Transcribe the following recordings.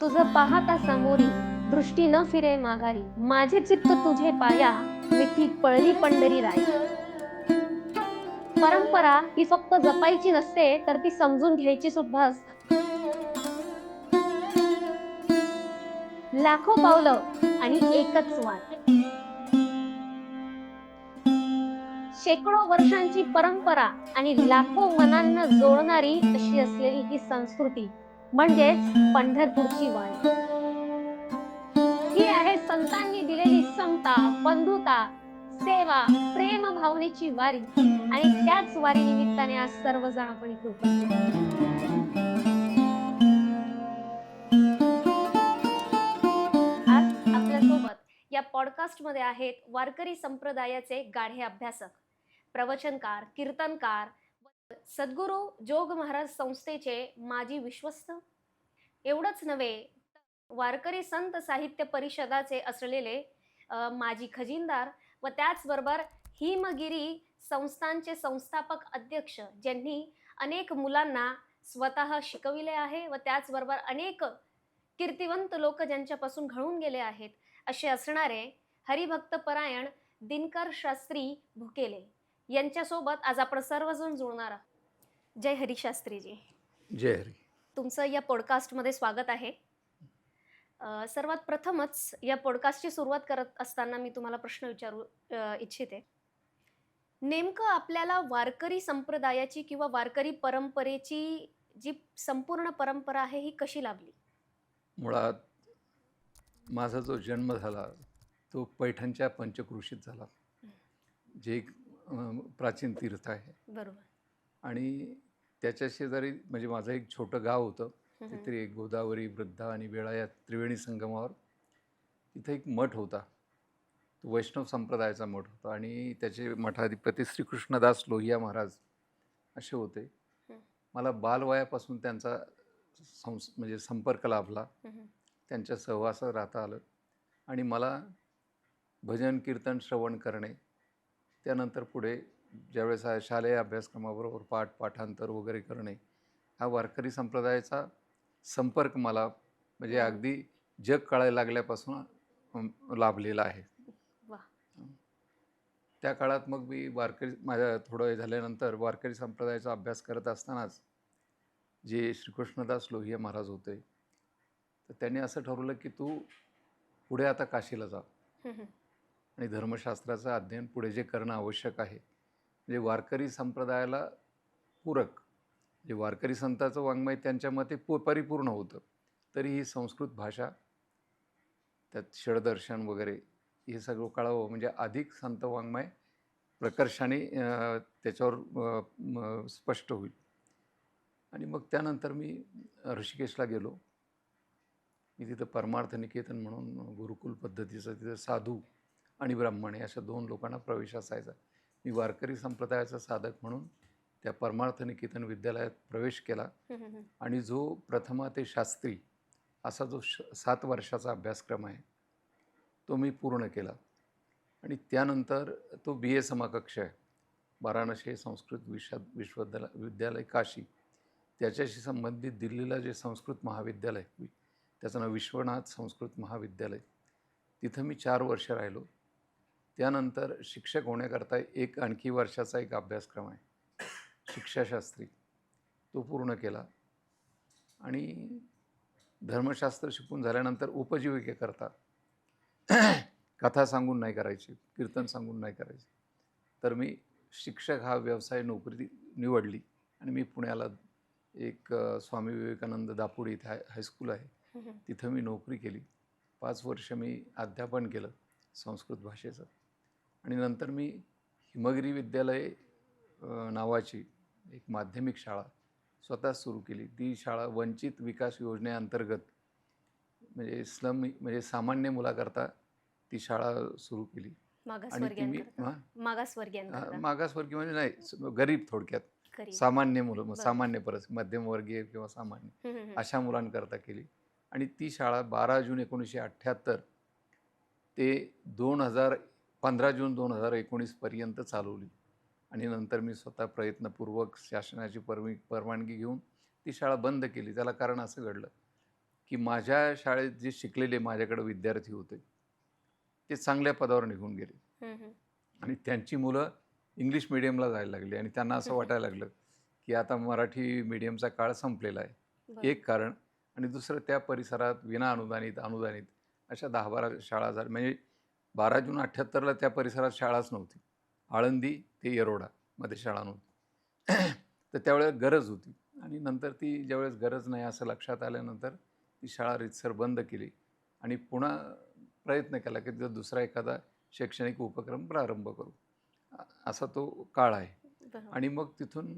तुझं पाहता समोरी दृष्टी न फिरे माघारी, माझे चित्त तुझे पाया, मिठी पळली पंढरी राय. परंपरा ही फक्त जपायची नसते, तर ती समजून घ्यायची सुद्धा असते. लाखो पावलं आणि एकच वाट, शेकडो वर्षांची परंपरा आणि लाखो मनांना जोडणारी अशी असलेली ही संस्कृती म्हणजेच पंढरपूरची वारी. ही आहे संतांनी दिलेली समता, बंधुता, सेवा, प्रेम भावनेची वारी. आणि त्याच वारी निमित्ताने आज सर्वजण आपण इथे उपस्थित आहोत. आज आपल्यासोबत या पॉडकास्ट मध्ये आहेत वारकरी संप्रदायाचे गाढे अभ्यासक, प्रवचनकार, कीर्तनकार, सद्गुरू जोग महाराज संस्थेचे माजी विश्वस्त. एवढंच नव्हे, वारकरी संत साहित्य परिषदाचे असलेले माजी खजिनदार व त्याचबरोबर हिमगिरी संस्थांचे संस्थापक अध्यक्ष, ज्यांनी अनेक मुलांना स्वतः शिकविले आहे व त्याचबरोबर अनेक कीर्तिवंत लोक ज्यांच्यापासून घडून गेले आहेत, असे असणारे हरिभक्त परायण दिनकर शास्त्री भुकेले यांच्यासोबत आज आपण सर्वजण जुळणार आहोत. जय हरी शास्त्रीजी. जय हरी. तुमचं या पॉडकास्टमध्ये स्वागत आहे. सर्वात प्रथमच या पॉडकास्टची सुरुवात करत असताना मी तुम्हाला प्रश्न विचारू इच्छिते. नेमकं आपल्याला वारकरी संप्रदायाची किंवा वारकरी परंपरेची जी संपूर्ण परंपरा आहे ही कशी लाभली? मुळात माझा जो जन्म झाला तो पैठणच्या पंचक्रोशीत झाला, जे एक प्राचीन तीर्थ आहे. बरोबर. आणि त्याच्या शेजारी म्हणजे माझं एक छोटं गाव होतं. तिथे एक गोदावरी, वृद्धा आणि वेळा या त्रिवेणी संगमावर तिथे एक मठ होता. तो वैष्णव संप्रदायाचा मठ होता आणि त्याचे मठाधिपती श्रीकृष्णदास लोहिया महाराज असे होते. मला बालवयापासून त्यांचा म्हणजे संपर्क लाभला, त्यांच्या सहवासात राहता आलं आणि मला भजन कीर्तन श्रवण करणे, त्यानंतर पुढे ज्यावेळेस शालेय अभ्यासक्रमाबरोबर पाठांतर वगैरे करणे, हा वारकरी संप्रदायाचा संपर्क मला म्हणजे अगदी जग कळायला लागल्यापासून लाभलेला आहे. त्या काळात मग मी वारकरी माझ्या थोडं झाल्यानंतर वारकरी संप्रदायाचा अभ्यास करत असतानाच जे श्रीकृष्णदास लोहिया महाराज होते, तर त्यांनी असं ठरवलं की तू पुढे आता काशीला जा आणि धर्मशास्त्राचं अध्ययन पुढे जे करणं आवश्यक आहे, म्हणजे वारकरी संप्रदायाला पूरक, जे वारकरी संताचं वाङ्मय त्यांच्या मते परिपूर्ण होतं, तरी ही संस्कृत भाषा, त्यात षडदर्शन वगैरे हे सगळं कळावं, म्हणजे अधिक संत वाङ्मय प्रकर्षाने त्याच्यावर स्पष्ट होईल. आणि मग त्यानंतर मी ऋषिकेशला गेलो. मी तिथं परमार्थ निकेतन म्हणून गुरुकुल पद्धतीचं तिथं साधू आणि ब्राह्मण अशा 2 लोकांना प्रवेश असायचा. मी वारकरी संप्रदायाचा साधक म्हणून त्या परमार्थ निकेतन विद्यालयात प्रवेश केला आणि जो प्रथमा ते शास्त्री असा जो 7 वर्षाचा अभ्यासक्रम आहे तो मी पूर्ण केला. आणि त्यानंतर तो BA समकक्ष आहे, वाराणसी संस्कृत विश्वविद्यालय काशी, त्याच्याशी संबंधित दिल्लीला जे संस्कृत महाविद्यालय, त्याचं नाव विश्वनाथ संस्कृत महाविद्यालय, तिथं मी 4 वर्ष राहिलो. त्यानंतर शिक्षक होण्याकरता एक आणखी वर्षाचा एक अभ्यासक्रम आहे, शिक्षाशास्त्री, तो पूर्ण केला. आणि धर्मशास्त्र शिकून झाल्यानंतर उपजीविकेकरता कथा सांगून नाही करायची, कीर्तन सांगून नाही करायची, तर मी शिक्षक हा व्यवसाय नोकरी निवडली आणि मी पुण्याला एक स्वामी विवेकानंद दापोडी इथे हायस्कूल आहे, तिथं मी नोकरी केली. 5 वर्ष मी अध्यापन केलं संस्कृत भाषेचं. आणि नंतर मी हिमगिरी विद्यालय नावाची एक माध्यमिक शाळा स्वतः सुरू केली. ती शाळा वंचित विकास योजनेअंतर्गत म्हणजे स्लम म्हणजे सामान्य मुलाकरता ती शाळा सुरू केली. आणि ती मी मागासवर्गीय म्हणजे नाही, गरीब, थोडक्यात सामान्य मुलं, सामान्य मध्यमवर्गीय किंवा सामान्य अशा मुलांकरता केली. आणि ती शाळा 12 जून 1978 ते 15 जून 2019 पर्यंत चालवली. आणि नंतर मी स्वतः प्रयत्नपूर्वक शासनाची परवानगी घेऊन ती शाळा बंद केली. त्याला कारण असं घडलं की माझ्या शाळेत जे शिकलेले माझ्याकडे विद्यार्थी होते ते चांगल्या पदावर निघून गेले हं, हं. आणि त्यांची मुलं इंग्लिश मिडियमला जायला लागली आणि त्यांना असं वाटायला लागलं की आता मराठी मीडियमचा काळ संपलेला आहे. बरोबर. एक कारण. आणि दुसरं, त्या परिसरात विना अनुदानित अनुदानित अशा 10-12 शाळा झाल्या. म्हणजे 12 जून 78ला त्या परिसरात शाळाच नव्हती. आळंदी ते येरोडा मध्ये शाळा नव्हती. तर त्यावेळेस गरज होती आणि नंतर ती ज्यावेळेस गरज नाही असं लक्षात आल्यानंतर ती शाळा रीतसर बंद केली आणि पुन्हा प्रयत्न केला की तिथं दुसरा एखादा शैक्षणिक उपक्रम प्रारंभ करू. असा तो काळ आहे. बरोबर. आणि मग तिथून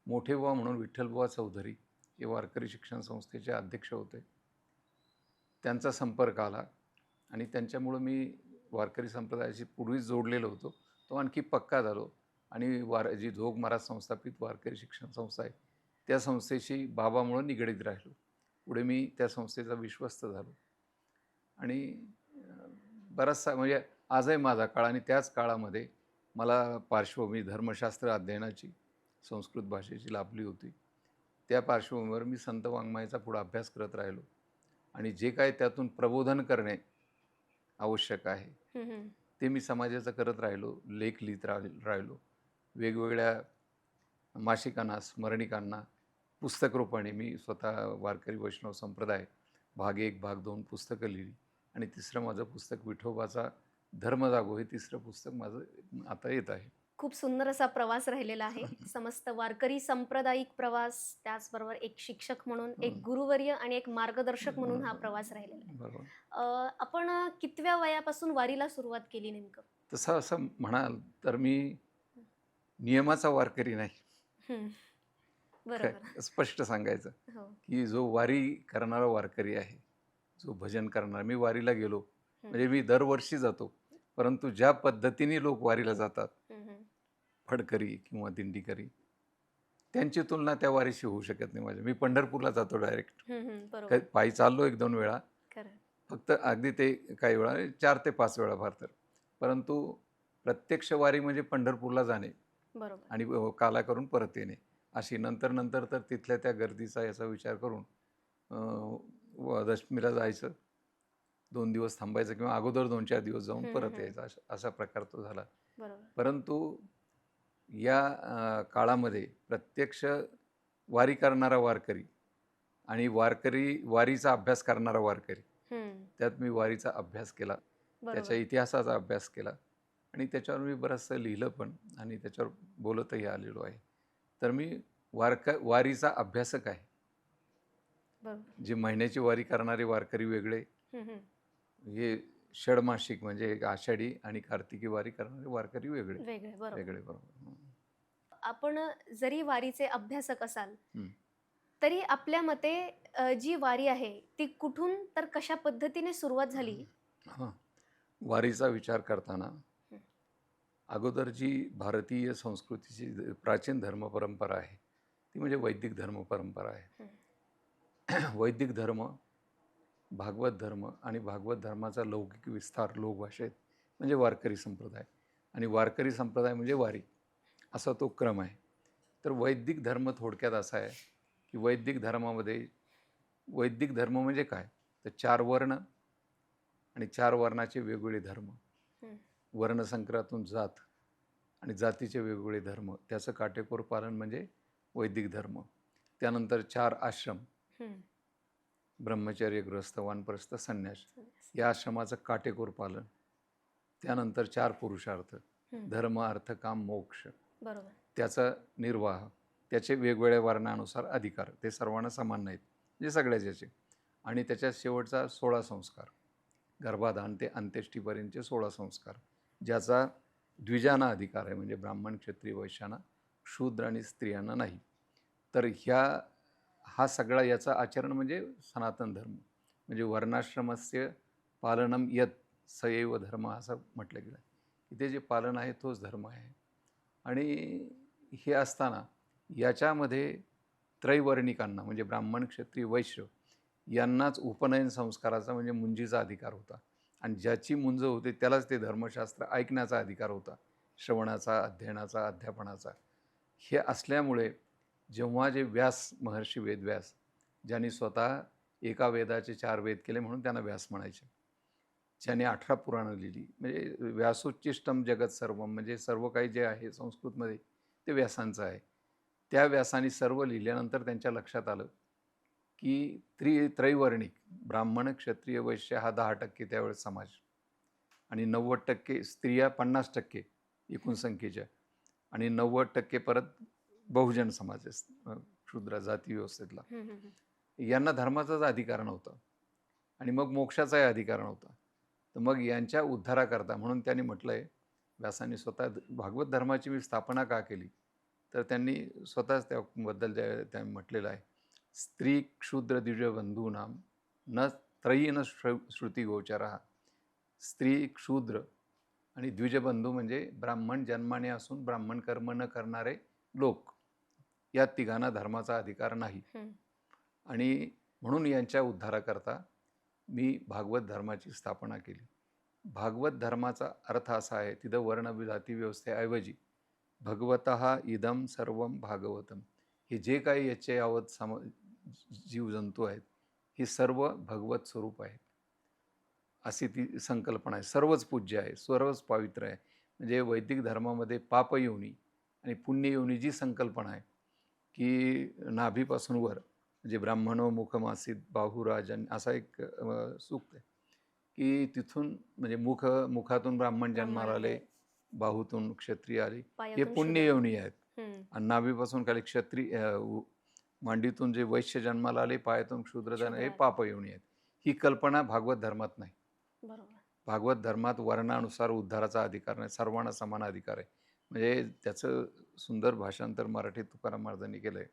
मोठे बुवा म्हणून विठ्ठलबुवा चौधरी हे वारकरी शिक्षण संस्थेचे अध्यक्ष होते. त्यांचा संपर्क आला आणि त्यांच्यामुळं मी वारकरी संप्रदायाशी पूर्वीच जोडलेलो होतो. तो आणखी पक्का झालो आणि जी जोग महाराज संस्थापित वारकरी शिक्षण संस्था आहे, त्या संस्थेशी बाबामुळं निगडीत राहिलो. पुढे मी त्या संस्थेचा विश्वस्त झालो आणि बराचसा म्हणजे आजही माझा काळ आणि त्याच काळामध्ये मला पार्श्वभूमी धर्मशास्त्र अध्ययनाची संस्कृत भाषेची लाभली होती. त्या पार्श्वभूमीवर मी संत वाङ्मयाचा पुढे अभ्यास करत राहिलो आणि जे काय त्यातून प्रबोधन करणे आवश्यक आहे हं, हं. ते मी समाजाचं करत राहिलो. लेख लिहित राहिलो. वेगवेगळ्या मासिकांना, स्मरणिकांना पुस्तकरूपाने मी स्वतः वारकरी वैष्णव संप्रदाय भाग 1 भाग 2 पुस्तकं लिहिली आणि तिसरं माझं पुस्तक विठोबाचा धर्म जागो हे तिसरं पुस्तक माझं आता येत आहे. खूप सुंदर असा प्रवास राहिलेला आहे. समस्त वारकरी सांप्रदायिक प्रवास, त्याचबरोबर एक शिक्षक म्हणून, एक गुरुवर्य आणि एक मार्गदर्शक म्हणून हा प्रवास राहिलेला आहे. बरोबर. आपण कितव्या वयापासून वारीला सुरुवात केली नेमकं? तसं असं म्हणाल तर मी नियमाचा वारकरी नाही. हं. बरोबर. स्पष्ट सांगायचं हो. की जो वारी करणारा वारकरी आहे, जो भजन करणारा. मी वारीला गेलो म्हणजे मी दरवर्षी जातो, परंतु ज्या पद्धतीने लोक वारीला जातात, हं, हं. फडकरी किंवा दिंडीकरी, त्यांची तुलना त्या वारीशी होऊ शकत नाही माझ्या. मी पंढरपूरला जातो डायरेक्ट. हं, हं. बरोबर. पायी चाललो 1-2 वेळा, खरं. फक्त अगदी ते काही वेळा 4 ते 5 वेळा फार तर. परंतु प्रत्यक्ष वारी म्हणजे पंढरपूरला जाणे बरोबर. आणि काला करून परत येणे अशी. नंतर तर तिथल्या त्या गर्दीचा याचा विचार करून दशमीला जायचं, 2 दिवस थांबायचं किंवा अगोदर 2-4 दिवस जाऊन हं, परत हं. यायचं, असा प्रकार तो झाला. बरोबर. परंतु या काळामध्ये प्रत्यक्ष वारी करणारा वारकरी आणि वारीचा अभ्यास करणारा वारकरी, हं. त्यात मी वारीचा अभ्यास केला, त्याच्या बरोबर. इतिहासाचा अभ्यास केला आणि त्याच्यावर मी बरंचसं लिहिलं पण आणि त्याच्यावर बोलतही आलेलो आहे. तर मी वारीचा अभ्यासक आहे. बरोबर. जे महिन्याची वारी करणारे वारकरी वेगळे, हं, हं. हे षडमासिक म्हणजे एक आषाढी आणि कार्तिकी वारी करणारे वारकरी वेगळे. वेगळे. बरोबर. वेगळे, बरोबर. आपण जरी वारीचे अभ्यासक असाल, हं. तरी आपल्या मते जी वारी आहे, ती कुठून तर कशा पद्धतीने सुरुवात झाली? हां. वारीचा विचार करताना हं. अगोदर जी भारतीय संस्कृतीची प्राचीन धर्मपरंपरा आहे, ती म्हणजे वैदिक धर्मपरंपरा आहे. हं. वैदिक धर्म, भागवत धर्म आणि भागवत धर्माचा लौकिक विस्तार लोकभाषेत म्हणजे वारकरी संप्रदाय आणि वारकरी संप्रदाय म्हणजे वारी, असा तो क्रम आहे. तर वैदिक धर्म थोडक्यात असा आहे की वैदिक धर्म म्हणजे काय, तर 4 वर्ण आणि 4 वर्णाचे वेगवेगळे धर्म, हं. वर्णसंकरातून जात आणि जातीचे वेगवेगळे धर्म, त्याचं काटेकोर पालन म्हणजे वैदिक धर्म. त्यानंतर 4 आश्रम, हं. ब्रह्मचर्य, गृहस्थ, वानप्रस्थ, संन्यास, या आश्रमाचं काटेकोर पालन. त्यानंतर 4 पुरुषार्थ, हं. धर्म, अर्थ, काम, मोक्ष, बरोबर. त्याचा निर्वाह, त्याचे वेगवेगळ्या वर्णानुसार अधिकार, ते सर्वांना समान नाहीत म्हणजे सगळ्याच याचे. आणि त्याच्यात शेवटचा 16 संस्कार, गर्भाधान ते अंत्येष्टीपर्यंतचे 16 संस्कार, ज्याचा द्विजांना अधिकार आहे म्हणजे ब्राह्मण, क्षत्रिय, वैश्यांना, शूद्र आणि स्त्रियांना नाही. तर हा सगळा याचा आचरण म्हणजे सनातन धर्म म्हणजे वर्णाश्रमस्य पालनम यत सयैव धर्म असं म्हटलं गेलं की ते जे पालन आहे तोच धर्म आहे. आणि हे असताना याच्यामध्ये त्रैवर्णिकांना म्हणजे ब्राह्मण, क्षत्रिय, वैश्य यांनाच उपनयन संस्काराचा म्हणजे मुंजीचा अधिकार होता आणि ज्याची मुंज होते त्यालाच ते धर्मशास्त्र ऐकण्याचा अधिकार होता, श्रवणाचा, अध्ययनाचा, अध्यापनाचा. हे असल्यामुळे जेव्हा जे व्यास महर्षी वेदव्यास, ज्यांनी स्वतः एका वेदाचे 4 वेद केले म्हणून त्यांना व्यास म्हणायचे. ज्याने 18 पुराणं लिहिली. म्हणजे व्यासोच्चिष्टम जगत सर्वम, म्हणजे सर्व काही जे आहे संस्कृतमध्ये ते व्यासांचं आहे. त्या व्यासाने सर्व लिहिल्यानंतर त्यांच्या लक्षात आलं की त्रैवर्णिक ब्राह्मण, क्षत्रिय, वैश्य हा 10% त्यावेळेस समाज आणि 90% स्त्रिया, 50% एकूण संख्येच्या आणि 90% परत बहुजन समाज आहे, क्षुद्र जाती व्यवस्थेतला. यांना धर्माचाच अधिकार नव्हता आणि मग मोक्षाचाही अधिकार नव्हता. तर मग यांच्या उद्धाराकरता म्हणून त्यांनी म्हटलंय, व्यासांनी स्वतः भागवत धर्माची मी स्थापना का केली, तर त्यांनी स्वतःच त्याबद्दल त्या म्हटलेलं आहे, स्त्री क्षुद्र द्विजबंधूनाम न त्रयीन श्रुती गोचरा. स्त्री, क्षुद्र आणि द्विजबंधू म्हणजे ब्राह्मण जन्माने असून ब्राह्मण कर्म न करणारे लोक, या तिघांना धर्माचा अधिकार नाही. आणि म्हणून यांच्या उद्धाराकरता मी भागवत धर्माची स्थापना केली. भागवत धर्माचा अर्थ असा आहे, तिथं वर्ण व्यवस्थेऐवजी भगवतः इदम सर्वम भागवतम, हे जे काही याचे यावत जीवजंतू आहेत हे सर्व भगवत स्वरूप आहेत, अशी ती संकल्पना आहे. सर्वच पूज्य आहे, सर्वच पवित्र आहे. म्हणजे वैदिक धर्मामध्ये पापयोनी आणि पुण्ययोनी जी संकल्पना आहे की नाभीपासून वर, म्हणजे ब्राह्मणो मुखमासीत बाहुराजन असा एक सूक्त आहे की तिथून म्हणजे मुखातून ब्राह्मण जन्माला आले, बाहूतून क्षत्रिय आले, हे पुण्ययोनी आहेत. आणि नाभीपासून खाली क्षत्रिय, मांडीतून जे वैश्य जन्माला आले, पायातून क्षुद्रजन, हे पापयोनी आहेत. ही कल्पना भागवत धर्मात नाही. भागवत धर्मात वर्णानुसार उद्धाराचा अधिकार नाही, सर्वांना समान अधिकार आहे. म्हणजे त्याचं सुंदर भाषांतर मराठीत तुकाराम महाराजांनी केलं आहे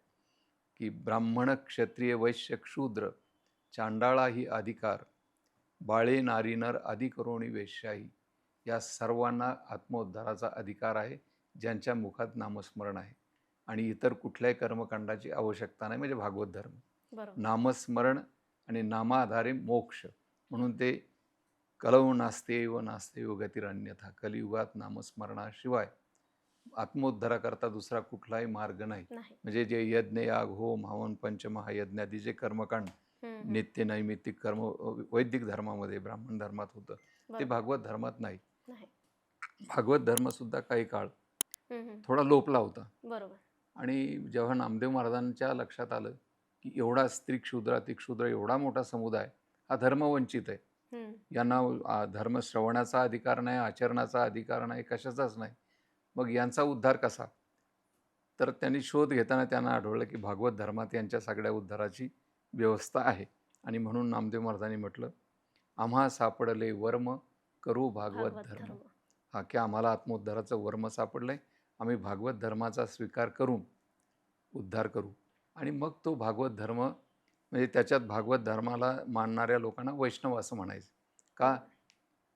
की ब्राह्मण, क्षत्रिय, वैश्य, क्षूद्र, चांडाळा ही अधिकार, बाळे, नारी, नर आदी करोणी वेश्याही, या सर्वांना आत्मोद्धाराचा अधिकार आहे, ज्यांच्या मुखात नामस्मरण आहे आणि इतर कुठल्याही कर्मकांडाची आवश्यकता नाही. म्हणजे भागवत धर्म नामस्मरण आणि नामाधारे मोक्ष, म्हणून ते कलौ नास्ते व नास्ते व गतिरन्यथा, कलियुगात नामस्मरणाशिवाय आत्मोद्धाराकरता दुसरा कुठलाही मार्ग नाही. म्हणजे जे यज्ञ, याग, होम, हवन, पंचमहायज्ञादी जे कर्मकांड नित्य नैमित्तिक कर्म वैदिक धर्मामध्ये, ब्राह्मण धर्मात होतं, ते भागवत धर्मात नाही. भागवत धर्म सुद्धा काही काळ थोडा लोपला होता. आणि जेव्हा नामदेव महाराजांच्या लक्षात आलं की एवढा स्त्री क्षुद्र, अतिक्षुद्र एवढा मोठा समुदाय हा धर्मवंचित आहे, यांना धर्म श्रवणाचा अधिकार नाही, आचरणाचा अधिकार नाही, कशाचाच नाही, मग यांचा उद्धार कसा? तर त्यांनी शोध घेताना त्यांना आढळलं की भागवत धर्मात यांच्या सगळ्या उद्धाराची व्यवस्था आहे. आणि म्हणून नामदेव महाराजांनी म्हटलं, आम्हा सापडले वर्म करू भागवत धर्म. हा, की आम्हाला आत्मोद्धाराचं वर्म सापडलंय, आम्ही भागवत धर्माचा स्वीकार करून उद्धार करू. आणि मग तो भागवत धर्म, म्हणजे त्याच्यात भागवत धर्माला मानणाऱ्या लोकांना वैष्णव असं म्हणायचं. का?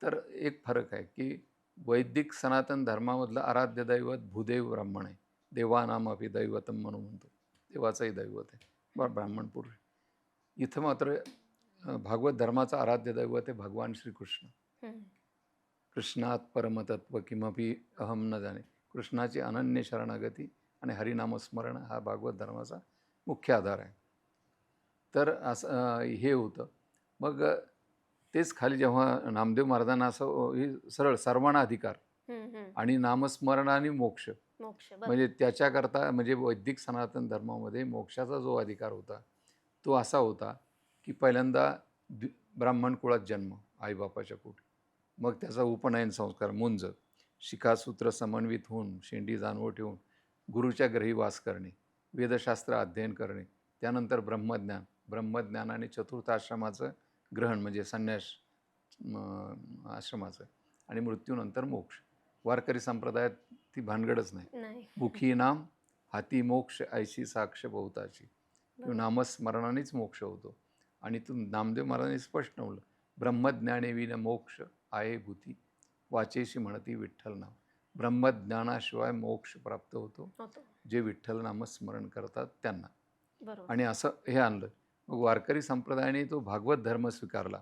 तर एक फरक आहे की वैदिक सनातन धर्मामधलं आराध्य दैवत भूदेव ब्राह्मण आहे, देवानाम अभिदैवतम म्हणून म्हणतो, देवाचंही दैवत आहे ब्राह्मण पुरुष. इथं मात्र भागवत धर्माचं आराध्य दैवत आहे भगवान श्रीकृष्ण. कृष्णात परमतत्व किमपि अहम न जाणे, कृष्णाची अनन्य शरणागती आणि हरिनामस्मरण हा भागवत धर्माचा मुख्य आधार आहे. तर असं हे होतं. मग तेच खाली जेव्हा नामदेव महाराजांना असं हे सरळ सर्वांना अधिकार आणि नामस्मरण आणि मोक्ष, म्हणजे त्याच्याकरता, म्हणजे वैदिक सनातन धर्मामध्ये मोक्षाचा जो अधिकार होता तो असा होता की पहिल्यांदा ब्राह्मण कुळात जन्म, आईबापाच्या पोटी, मग त्याचा उपनयन संस्कार, मुंज, शिखासूत्र समन्वित होऊन शेंडी जानवं ठेवून गुरुच्या ग्रही वास करणे, वेदशास्त्र अध्ययन करणे, त्यानंतर ब्रह्मज्ञान, ब्रह्मज्ञानाने चतुर्थ आश्रमाचं ग्रहण म्हणजे संन्यास आश्रमाचं, आणि मृत्यूनंतर मोक्ष. वारकरी संप्रदायात ती भानगडच नाही. मुखी नाम हाती मोक्ष ऐशी साक्ष बहुताची, नामस्मरणानेच मोक्ष होतो. आणि तू नामदेव महाराजांनी स्पष्ट म्हणलं, ब्रह्मज्ञाने विन मोक्ष आहे भूती, वाचेशी म्हणती विठ्ठल नाम. ब्रह्मज्ञानाशिवाय मोक्ष प्राप्त होतो जे विठ्ठल नामस्मरण करतात त्यांना. आणि असं हे आणलं. मग वारकरी संप्रदायाने तो भागवत धर्म स्वीकारला,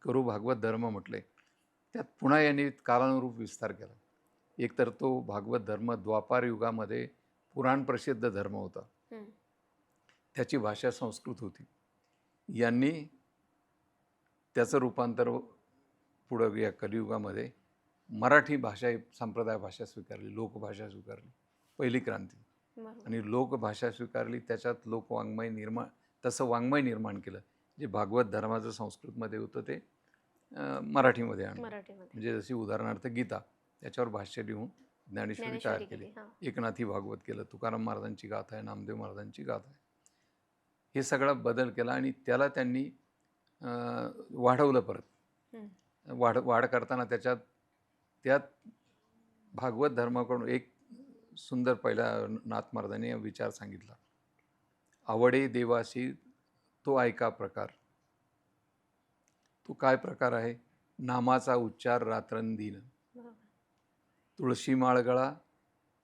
करू भागवत धर्म म्हटले. त्यात पुन्हा यांनी कालानुरूप विस्तार केला. एकतर तो भागवत धर्म द्वापार युगामध्ये पुराण प्रसिद्ध धर्म होता, त्याची भाषा संस्कृत होती. यांनी त्याचं रूपांतर पुढं या कलियुगामध्ये मराठी भाषा ही संप्रदाय भाषा स्वीकारली, लोकभाषा स्वीकारली, पहिली क्रांती. बरोबर. आणि लोकभाषा स्वीकारली, त्याच्यात लोकवाङ्मय निर्माण, तसं वाङ्मय निर्माण केलं. जे भागवत धर्माचं संस्कृतमध्ये होतं ते मराठीमध्ये आणलं. मराठीमध्ये म्हणजे जशी उदाहरणार्थ गीता, त्याच्यावर भाष्य लिहून ज्ञानेश्वरी तयार ज्ञानेश्वरी केली. केली. हां. एकनाथी भागवत केलं, तुकाराम महाराजांची गाथा आहे, नामदेव महाराजांची गाथा आहे. हे सगळा बदल केला आणि त्याला त्यांनी वाढवलं परत. हं. वाढ करताना त्यात भागवत धर्माकडून एक सुंदर पहिला नाथ महाराजांनी विचार सांगितला. आवडे देवाशी तो ऐका प्रकार. तो काय प्रकार आहे? नामाचा उच्चार रात्रंदिन, बरोबर. तुळशी माळगळा,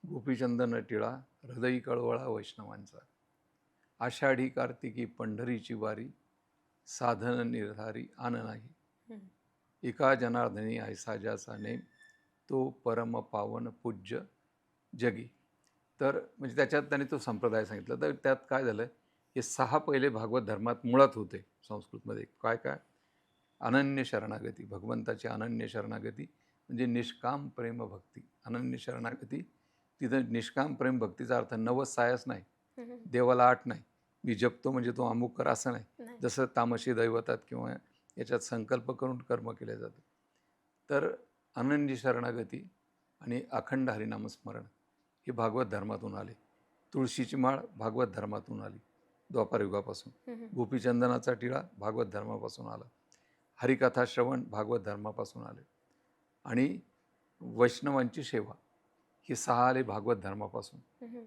गोपीचंदन टिळा, हृदयी कळवळा वैष्णवांचा. आषाढी कार्तिकी पंढरीची वारी, साधन निर्धारी आन नाही. हं. एका जनार्दनी ऐसा ज्याचा नेम, तो परम पावन पूज्य जगी. तर म्हणजे त्याच्यात त्याने तो संप्रदाय सांगितला. तर त्यात काय झालं, हे 6 पहिले भागवत धर्मात मुळात होते संस्कृतमध्ये. काय काय? अनन्य शरणागती, भगवंताची अनन्य शरणागती म्हणजे निष्काम प्रेम भक्ती. अनन्य शरणागती, तिथं निष्काम प्रेम भक्तीचा अर्थ नवस सायस नाही, हं, हं. देवाला आठ नाही, मी जपतो म्हणजे तो अमुक कर असं नाही. नाही. जसं तामसी दैवतात किंवा याच्यात संकल्प करून कर्म केले जातं. तर अनन्य शरणागती आणि अखंड हरिनामस्मरण हे भागवत धर्मातून आले. तुळशीची माळ भागवत धर्मातून आली द्वापार युगापासून. हं, हं. गोपीचंदनाचा टिळा भागवत धर्मापासून आला. हरिकथा श्रवण भागवत धर्मापासून आले. आणि वैष्णवांची सेवा हे 6 आले भागवत धर्मापासून. हं, हं.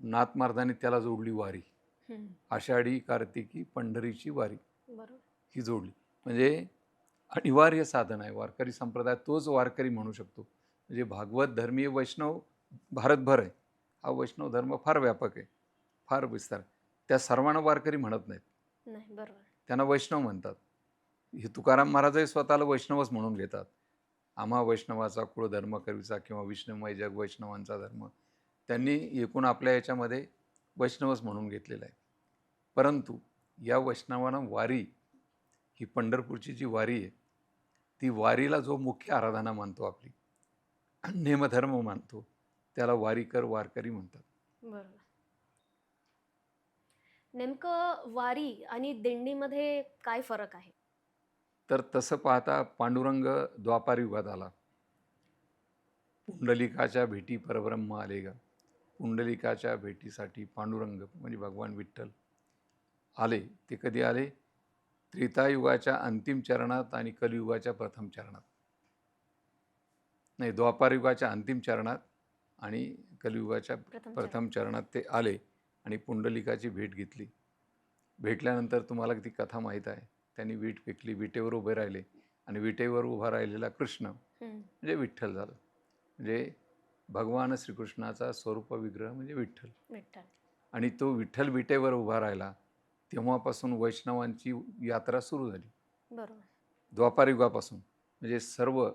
नाथ महाराजांनी त्याला जोडली वारी. हं. आषाढी कार्तिकी पंढरीची वारी बरोबर. ही जोडली. म्हणजे अनिवार्य साधन आहे. वारकरी संप्रदाय तोच वारकरी म्हणू शकतो. म्हणजे भागवत धर्मीय वैष्णव भारतभर आहे. हा वैष्णव धर्म फार व्यापक आहे, फार विस्तार. त्या सर्वांना वारकरी म्हणत नाहीत, नाही. बरोबर. त्यांना वैष्णव म्हणतात. हे तुकाराम महाराजही स्वतःला वैष्णवच म्हणून घेतात. आम्हा वैष्णवाचा कुळधर्म करीचा किंवा विष्णुमय जग वैष्णवांचा धर्म, त्यांनी एकूण आपल्या याच्यामध्ये वैष्णवच म्हणून घेतलेला आहे. परंतु या वैष्णवांना वारी, ही पंढरपूरची जी वारी आहे, ती वारीला जो मुख्य आराधना मानतो, आपली नेमधर्म मानतो, त्याला वारीकर वारकरी म्हणतात. बरोबर. नेमकं वारी आणि दिंडीमध्ये काय फरक आहे? तर तसं पाहता पांडुरंग द्वापार युगात आला. पुंडलिकाच्या भेटी परब्रह्म आले गा. पुंडलिकाच्या भेटीसाठी पांडुरंग म्हणजे भगवान विठ्ठल आले. ते कधी आले? त्रेतायुगाच्या अंतिम चरणात आणि कलियुगाच्या प्रथम चरणात. नाही, द्वापार युगाच्या अंतिम चरणात आणि कलियुगाच्या प्रथम चरणात ते आले आणि पुंडलिकाची भेट घेतली. भेटल्यानंतर तुम्हाला ती कथा माहीत आहे. त्यांनी वीट फेकली, विटेवर उभे राहिले आणि विटेवर उभा राहिलेला कृष्ण म्हणजे विठ्ठल झालं. म्हणजे भगवान श्रीकृष्णाचा स्वरूप विग्रह म्हणजे विठ्ठल. विठ्ठल. आणि तो विठ्ठल विटेवर उभा राहिला तेव्हापासून वैष्णवांची यात्रा सुरू झाली. बरोबर. द्वापार युगापासून. म्हणजे सर्व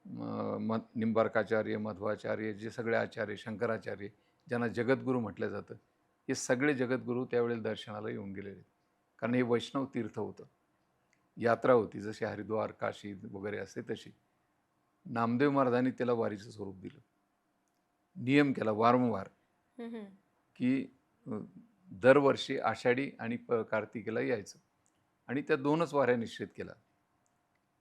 निंबार्काचार्य, मध्वाचार्य, जे सगळे आचार्य, शंकराचार्य, ज्यांना जगद्गुरू म्हटलं जातं, हे सगळे जगद्गुरू त्यावेळेला दर्शनाला येऊन गेलेले. कारण हे वैष्णव तीर्थ होतं, यात्रा होती. जशी हरिद्वार, काशी वगैरे असते तशी. नामदेव महाराजांनी त्याला वारीचं स्वरूप दिलं. नियम केला वारंवार की दरवर्षी आषाढी आणि कार्तिकीला यायचं. आणि त्या 2च वाऱ्या निश्चित केला.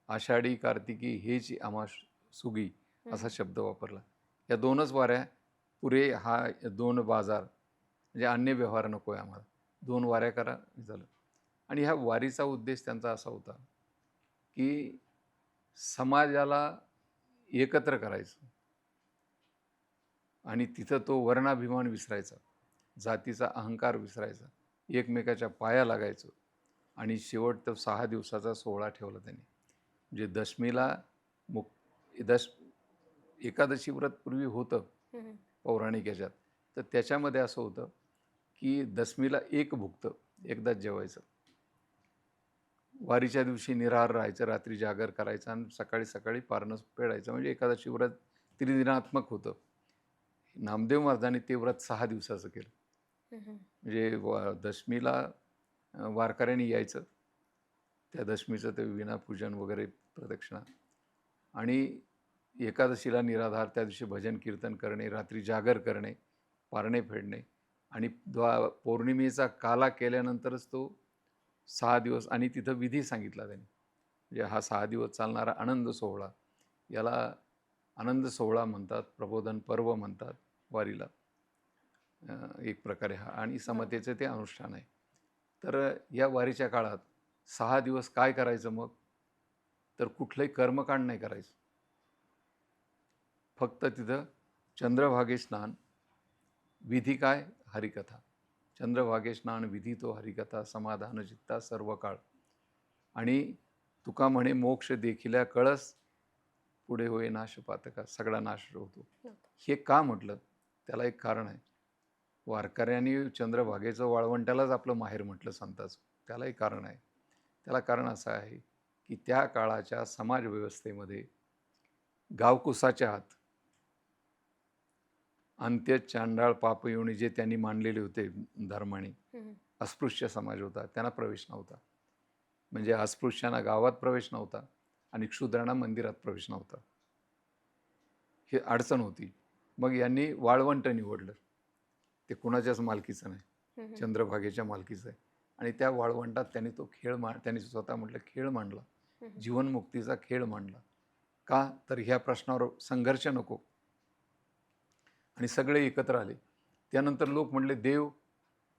आषाढी कार्तिकी हेची आमास सुगी असा शब्द वापरला. या 2च वाऱ्या पुरे. हा 2 बाजार म्हणजे अन्य व्यवहार नको आहे आम्हाला, 2 वाऱ्या करा झालं. आणि ह्या वारीचा उद्देश त्यांचा असा होता की समाजाला एकत्र करायचं आणि तिथं तो वर्णाभिमान विसरायचा, जातीचा अहंकार विसरायचा, एकमेकाच्या पाया लागायचं. आणि शेवट तो 6 दिवसाचा सोहळा ठेवला त्यांनी. म्हणजे दशमीला एकादशी व्रत पूर्वी होतं पौराणिक याच्यात, तर त्याच्यामध्ये असं होतं की दशमीला एक भुक्त एकदाच जेवायचं. वारीच्या दिवशी निराहार राहायचं, रात्री जागर करायचं आणि सकाळी सकाळी पारणं पेळायचं. म्हणजे एकादशी व्रत त्रिदिनात्मक होतं. नामदेव महाराजांनी ते व्रत 6 दिवसाचं केलं. म्हणजे दशमीला वारकऱ्यांनी यायचं, त्या दशमीचं ते विणापूजन वगैरे प्रदक्षिणा, आणि एकादशीला निराधार, त्या दिवशी भजन कीर्तन करणे, रात्री जागर करणे, पारणे फेडणे, आणि पौर्णिमेचा काला केल्यानंतरच तो 6 दिवस, आणि तिथं विधी सांगितला त्यांनी. म्हणजे हा 6 दिवस चालणारा आनंद सोहळा, याला आनंद सोहळा म्हणतात, प्रबोधन पर्व म्हणतात वारीला. एक प्रकारे हा, आणि समतेचं ते अनुष्ठान आहे. तर या वारीच्या काळात 6 दिवस काय करायचं मग? तर कुठलंही कर्मकांड नाही करायचं. फक्त तिथं चंद्रभागे स्नान, विधी काय? हरिकथा. चंद्रभागे स्नान, विधी तो हरिकथा, समाधान चित्ता सर्व काळ. आणि तुका म्हणे मोक्ष देखिल्या कळस, पुढे होय नाश पातका, सगळा नाश होतो. हे का म्हटलं? त्याला एक कारण आहे. वारकऱ्यांनी चंद्रभागेचं वाळवंटालाच आपलं माहेर म्हटलं संताचं. त्याला एक कारण आहे. त्याला कारण असं आहे की त्या काळाच्या समाज व्यवस्थेमध्ये गावकुसाच्या आत अंत्य चांडाळ पापयोनी जे त्यांनी मांडलेले होते धर्माने, अस्पृश्य समाज होता, त्यांना प्रवेश नव्हता. म्हणजे अस्पृश्यांना गावात प्रवेश नव्हता आणि क्षुद्रांना मंदिरात प्रवेश नव्हता. ही अडचण होती. मग यांनी वाळवंट निवडलं. ते कुणाच्याच मालकीचं नाही, चंद्रभागेच्या मालकीचं आहे. आणि त्या वाळवंटात त्यांनी तो खेळ त्यांनी स्वतः म्हटलं खेळ मांडला, जीवनमुक्तीचा खेळ मांडला. का? तर ह्या प्रश्नावर संघर्ष नको. आणि सगळे एकत्र आले. त्यानंतर लोक म्हणले देव,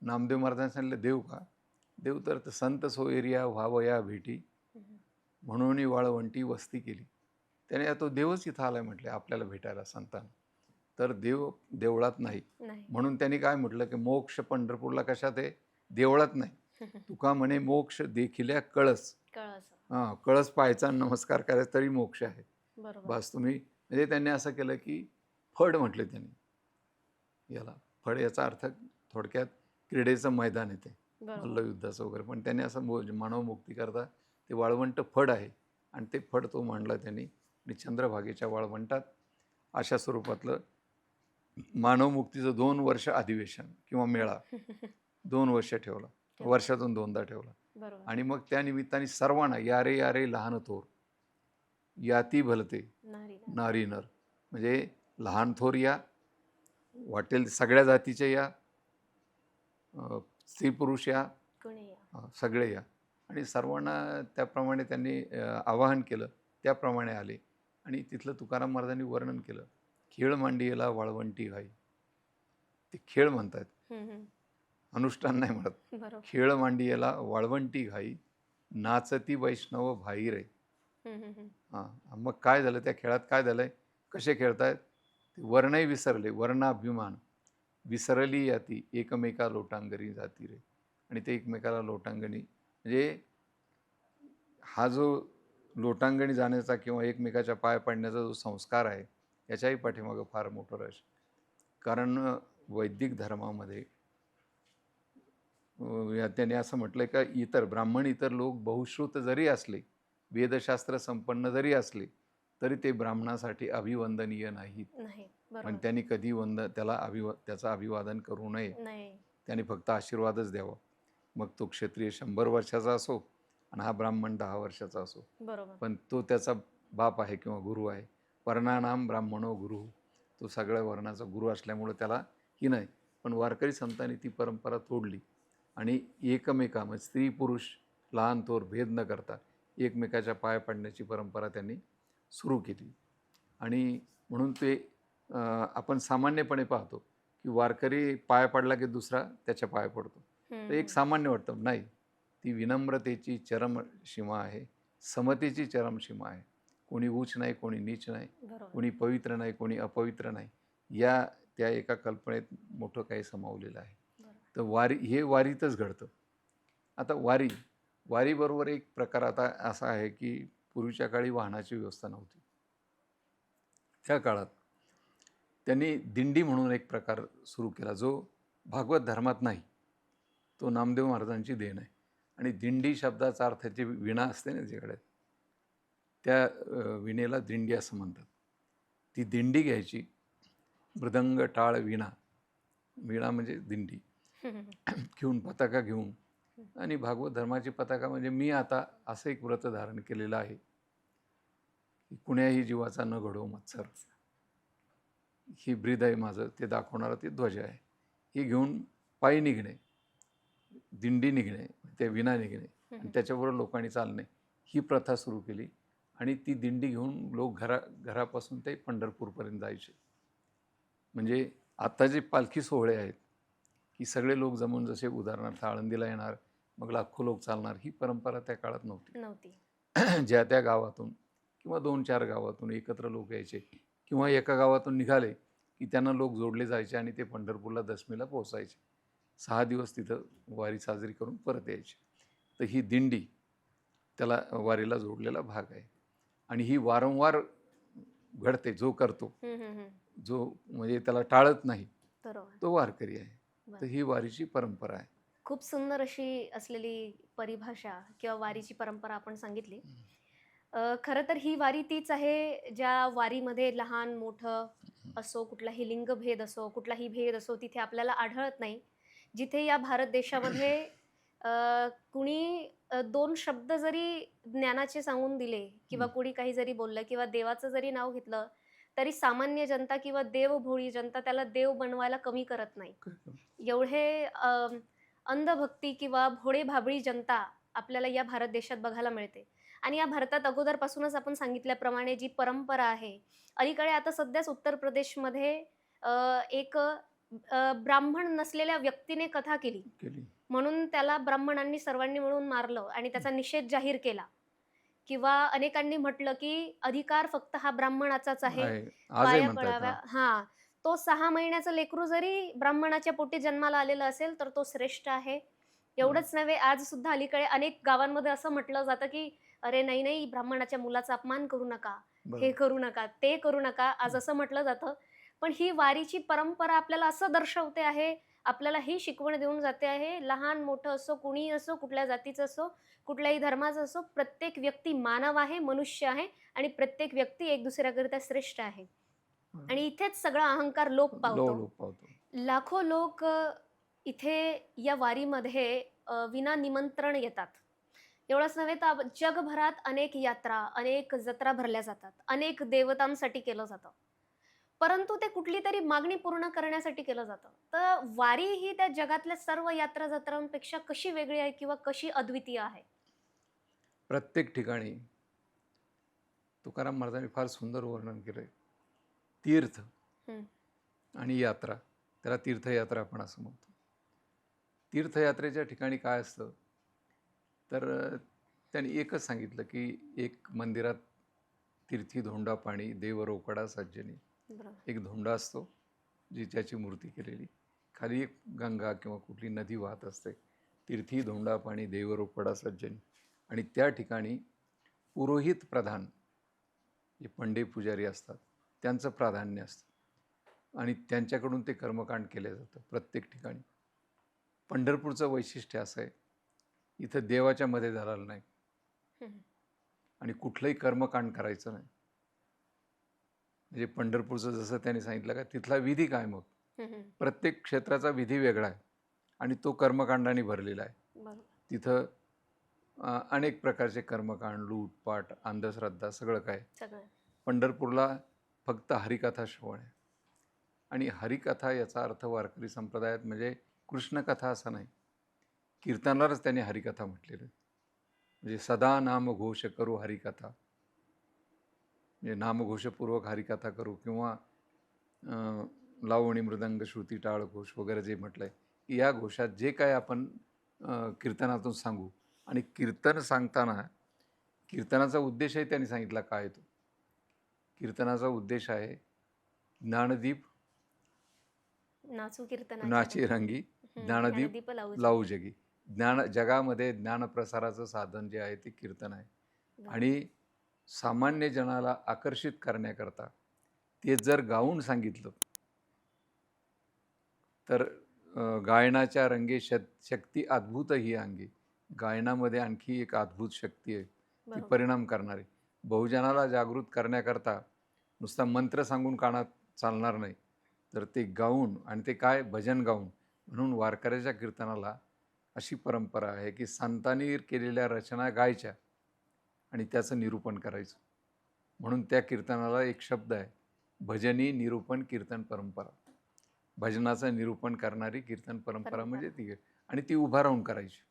नामदेव महाराजांनी सांगितलं देव का? देव तर संत सोयरिया व्हावया भेटी, म्हणून वाळवंटी वस्ती केली. त्याने तो देवच इथं आलाय म्हटले आपल्याला भेटायला संतांना. तर देव देवळात नाही. म्हणून त्यांनी काय म्हटलं की मोक्ष पंढरपूरला कशात आहे? देवळात नाही. तुका म्हणे मोक्ष देखिल्या कळस. हां, कळस पाहायचा, नमस्कार करायचा तरी मोक्ष आहे. बस तुम्ही, म्हणजे त्यांनी असं केलं की फड म्हटले त्यांनी याला. फड याचा अर्थ थोडक्यात क्रीडेचं मैदान येते, मल्लयुद्धाचं वगैरे. पण त्यांनी असं मानवमुक्ती करता ते वाळवंट फड आहे, आणि ते फड तो मांडला त्यांनी. आणि चंद्रभागेच्या वाळवंटात अशा स्वरूपातलं मानवमुक्तीचं 2 वर्ष अधिवेशन किंवा मेळा 2 वर्ष ठेवला, वर्षातून 2दा ठेवला. आणि मग त्या निमित्ताने सर्वांना यारे यारे लहान थोर, याती भलते नारी नर, म्हणजे लहान थोर या, वाटेल सगळ्या जातीचे या, स्त्री पुरुष या, सगळे या. आणि सर्वांना त्याप्रमाणे त्यांनी आवाहन केलं, त्याप्रमाणे आले. आणि तिथलं तुकाराम महाराजांनी वर्णन केलं, खेळ मांडियेला वाळवंटी घाई. ते खेळ म्हणतात, अनुष्ठान नाही म्हणत. खेळ मांडियेला वाळवंटी घाई, नाचती वैष्णव भाई रे. हां, मग काय झालं त्या खेळात? काय झालंय? कसे खेळतायत? वर्णही विसरले, वर्णाभिमान विसरली याती, एकमेका लोटांगणी जाती रे. आणि ते एकमेकाला लोटांगणी, म्हणजे हा जो लोटांगणी जाण्याचा किंवा एकमेकाच्या पाय पडण्याचा जो संस्कार आहे, याच्याही पाठीमागं फार मोठं रहस्य. कारण वैदिक धर्मामध्ये त्याने असं म्हटलंय का इतर ब्राह्मण, इतर लोक बहुश्रुत जरी असले, वेदशास्त्र संपन्न जरी असले, तरी ते ब्राह्मणासाठी अभिवंदनीय नाहीत. पण त्यांनी कधी त्याला त्याचं अभिवादन करू नये. त्यांनी फक्त आशीर्वादच द्यावा. मग तो क्षत्रिय 100 वर्षाचा असो आणि हा ब्राह्मण 10 वर्षाचा असो, पण तो त्याचा बाप आहे किंवा गुरु आहे. वर्णानाम ब्राह्मणो गुरु, तो सगळ्या वर्णाचा गुरु असल्यामुळे त्याला ही नाही. पण वारकरी संतांनी ती परंपरा तोडली आणि एकमेका, म्हणजे स्त्री पुरुष लहान थोर भेद न करता एकमेकाच्या पाय पडण्याची परंपरा त्यांनी सुरू केली. आणि म्हणून ते आपण सामान्यपणे पाहतो की वारकरी पाय पडला की दुसरा त्याच्या पाय पडतो. तर एक सामान्य वाटतं, नाही, ती विनम्रतेची चरम सीमा आहे, समतेची चरम सीमा आहे. कोणी उच्च नाही, कोणी नीच नाही, कोणी पवित्र नाही, कोणी अपवित्र नाही. या त्या एका कल्पनेत मोठं काही समावलेलं आहे. तर वारी हे वारीतच घडतं. आता वारीबरोबर एक प्रकार आता असा आहे की पूर्वीच्या काळी वाहनाची व्यवस्था नव्हती. त्या काळात त्यांनी दिंडी म्हणून एक प्रकार सुरू केला, जो भागवत धर्मात नाही. तो नामदेव महाराजांची देण आहे. आणि दिंडी शब्दाचा अर्थ जी विणा असते ना जिकडे, त्या विणेला दिंडी असं म्हणतात. ती दिंडी घ्यायची, मृदंग टाळ विणा, विणा म्हणजे दिंडी घेऊन, पताका घेऊन आणि भागवत धर्माची पताका म्हणजे मी आता असं एक व्रत धारण केलेलं आहे की कुण्याही जीवाचा न घडो मत्सर. ही ब्रीद आहे माझं, ते दाखवणारा ती ध्वज आहे. ही घेऊन पायी निघणे, दिंडी निघणे, ते विना निघणे आणि त्याच्याबरोबर लोकांनी चालणे, ही प्रथा सुरू केली. आणि ती दिंडी घेऊन लोक घरापासून ते पंढरपूरपर्यंत जायचे. म्हणजे आता जे पालखी सोहळे आहेत की सगळे लोक जमून, जसे उदाहरणार्थ आळंदीला येणार, मग लाखो लोक चालणार, ही परंपरा त्या काळात नव्हती. ज्या त्या गावातून किंवा 2-4 गावातून एकत्र लोक यायचे किंवा एका गावातून निघाले की त्यांना लोक जोडले जायचे आणि ते पंढरपूरला दशमीला पोहोचायचे. 6 दिवस तिथं वारी साजरी करून परत यायचे. तर ही दिंडी त्याला वारीला जोडलेला भाग आहे. आणि ही वारंवार घडते. जो करतो, जो म्हणजे त्याला टाळत नाही, तो वारकरी आहे. तर ही वारीची परंपरा आहे. खूप सुंदर अशी असलेली परिभाषा किंवा वारीची परंपरा आपण सांगितली. खरं तर ही वारी तीच आहे ज्या वारीमध्ये लहान मोठं असो, कुठलाही लिंगभेद असो, कुठलाही भेद असो, तिथे आपल्याला आढळत नाही. जिथे या भारत देशामध्ये कुणी 2 शब्द जरी ज्ञानाचे सांगून दिले किंवा कुणी काही जरी बोललं किंवा देवाचं जरी नाव घेतलं, तरी सामान्य जनता किंवा देवभोळी जनता त्याला देव बनवायला कमी करत नाही. एवढे अंधभक्ती किंवा भोळेभाबडी जनता आपल्याला या भारत देशात बघायला मिळते. आणि या भारतात अगोदरपासूनच आपण सांगितल्याप्रमाणे जी परंपरा आहे, अलीकडे आता सध्याच उत्तर प्रदेशमध्ये एक ब्राह्मण नसलेल्या व्यक्तीने कथा केली. म्हणून त्याला ब्राह्मणांनी सर्वांनी मिळून मारलं आणि त्याचा निषेध जाहीर केला. किंवा अनेकांनी म्हटलं की अधिकार फक्त हा ब्राह्मणाचाच आहे, बाया पळाव्या. हां, तो 6 महिन्याचं लेकरू जरी ब्राह्मणाच्या पोटी जन्माला आलेलं असेल तर तो श्रेष्ठ आहे. एवढंच नव्हे, आज सुद्धा अलीकडे अनेक गावांमध्ये असं म्हटलं जातं की अरे नाही नाही, ब्राह्मणाच्या मुलाचा अपमान करू नका, हे करू नका, ते करू नका, आज असं म्हटलं जातं. पण ही वारीची परंपरा आपल्याला असं दर्शवते आहे, आपल्याला ही शिकवण देऊन जाते आहे, लहान मोठं असो, कुणीही असो, कुठल्या जातीचं असो, कुठल्याही धर्माचं असो, प्रत्येक व्यक्ती मानव आहे, मनुष्य आहे आणि प्रत्येक व्यक्ती एक दुसऱ्याकरिता श्रेष्ठ आहे. आणि इथेच सगळा अहंकार लोप पावतो. लाखो लोक इथे या वारीमध्ये विना निमंत्रण येतात. एवढंच नव्हे तर जगभरात अनेक यात्रा, अनेक जत्रा भरल्या जातात, अनेक देवतांसाठी केलं जातं. परंतु ते कुठली तरी मागणी पूर्ण करण्यासाठी केलं जातं. तर वारी ही त्या जगातल्या सर्व यात्रा जत्रांपेक्षा कशी वेगळी आहे किंवा कशी अद्वितीय आहे? प्रत्येक ठिकाणी तुकाराम महाराजांनी फार सुंदर वर्णन केलंय. तीर्थ आणि यात्रा, त्याला तीर्थयात्रा आपण असं म्हणतो. तीर्थयात्रेच्या ठिकाणी काय असतं तर त्यांनी एकच सांगितलं की एक मंदिरात तीर्थी धोंडा पाणी, देव रोकडा सज्जनी. एक धोंडा असतो जी त्याची मूर्ती केलेली, खाली एक गंगा किंवा कुठली नदी वाहत असते. तीर्थी धोंडा पाणी, देव रोकडा सज्जनी. आणि त्या ठिकाणी पुरोहित प्रधान जे पंडे पुजारी असतात त्यांचं प्राधान्य असतं आणि त्यांच्याकडून ते कर्मकांड केलं जातं प्रत्येक ठिकाणी. पंढरपूरचं वैशिष्ट्य असं आहे, इथं देवाच्या मध्ये झालेलं नाही आणि कुठलंही कर्मकांड करायचं नाही. म्हणजे पंढरपूरचं जसं त्यांनी सांगितलं का, तिथला विधी काय, मग प्रत्येक क्षेत्राचा विधी वेगळा आहे आणि तो कर्मकांडाने भरलेला आहे. तिथं अनेक प्रकारचे कर्मकांड, लूटपाट, अंधश्रद्धा, सगळं काय. पंढरपूरला फक्त हरिकथा श्रवण आहे. आणि हरिकथा याचा अर्थ वारकरी संप्रदायात म्हणजे कृष्णकथा असं नाही, कीर्तनालाच त्यांनी हरिकथा म्हटलेलं. म्हणजे सदा नामघोष करू हरिकथा, म्हणजे नामघोषपूर्वक हरिकथा करू किंवा लावणी मृदंग श्रुती टाळ घोष वगैरे जे म्हटलंय की या घोषात जे काय आपण कीर्तनातून सांगू. आणि कीर्तन सांगताना कीर्तनाचा उद्देशही त्यांनी सांगितला काय तो. कीर्तनाचा उद्देश आहे ज्ञानदीप नाचे रंगी, ज्ञानदीप लावू जगी. जगामध्ये ज्ञानप्रसाराचं साधन जे आहे ते कीर्तन आहे. आणि सामान्य जनाला आकर्षित करण्याकरता ते जर गाऊन सांगितलं तर गायनाच्या रंगे शक्ती अद्भुत ही अंगी. गायनामध्ये आणखी एक अद्भुत शक्ती आहे, ती परिणाम करणारी. बहुजनाला जागृत करण्याकरता नुसता मंत्र सांगून कानात चालणार नाही, तर ते गाऊन, आणि ते काय, भजन गाऊन. म्हणून वारकऱ्याच्या कीर्तनाला अशी परंपरा आहे की संतांनी केलेल्या रचना गायच्या आणि त्याचं निरूपण करायचं. म्हणून त्या कीर्तनाला एक शब्द आहे, भजनी निरूपण कीर्तन परंपरा. भजनाचं निरूपण करणारी कीर्तन परंपरा म्हणजे ती आहे. आणि ती उभा राहून करायची,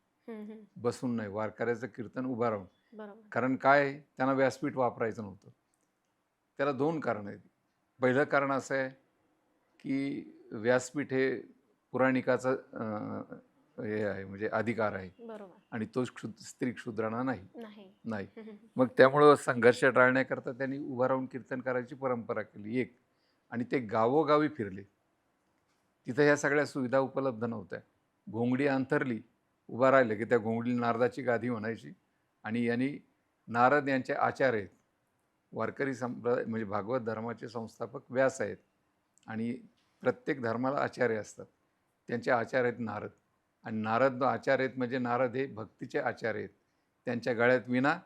बसून नाही. वारकऱ्याचं कीर्तन उभा राहून. बरोबर. कारण काय आहे, त्यांना व्यासपीठ वापरायचं नव्हतं. त्याला 2 कारणं आहेत. पहिलं कारण असं आहे की व्यासपीठ हे पुराणिकाचं हे आहे, म्हणजे अधिकार आहे बरोबर. आणि तो स्त्री क्षुद्रांना नाही. नाही. नाही. मग त्यामुळं संघर्ष टाळण्याकरता त्यांनी उभं राहून कीर्तन करायची परंपरा केली एक. आणि ते गावोगावी फिरले. तिथं ह्या सगळ्या सुविधा उपलब्ध नव्हत्या. घोंगडी अंथरली, उभा राहिलं की त्या घोंगडीला नारदाची गादी म्हणायची आणि यांनी नारद यांचे आचार्य आहेत. वारकरी संप्रदाय म्हणजे भागवत धर्माचे संस्थापक व्यास आहेत आणि प्रत्येक धर्माला आचार्य असतात. त्यांचे आचार्य आहेत नारद. आणि नारद आचार्य आहेत म्हणजे नारद हे भक्तीचे आचार्य आहेत. त्यांच्या गळ्यात विणा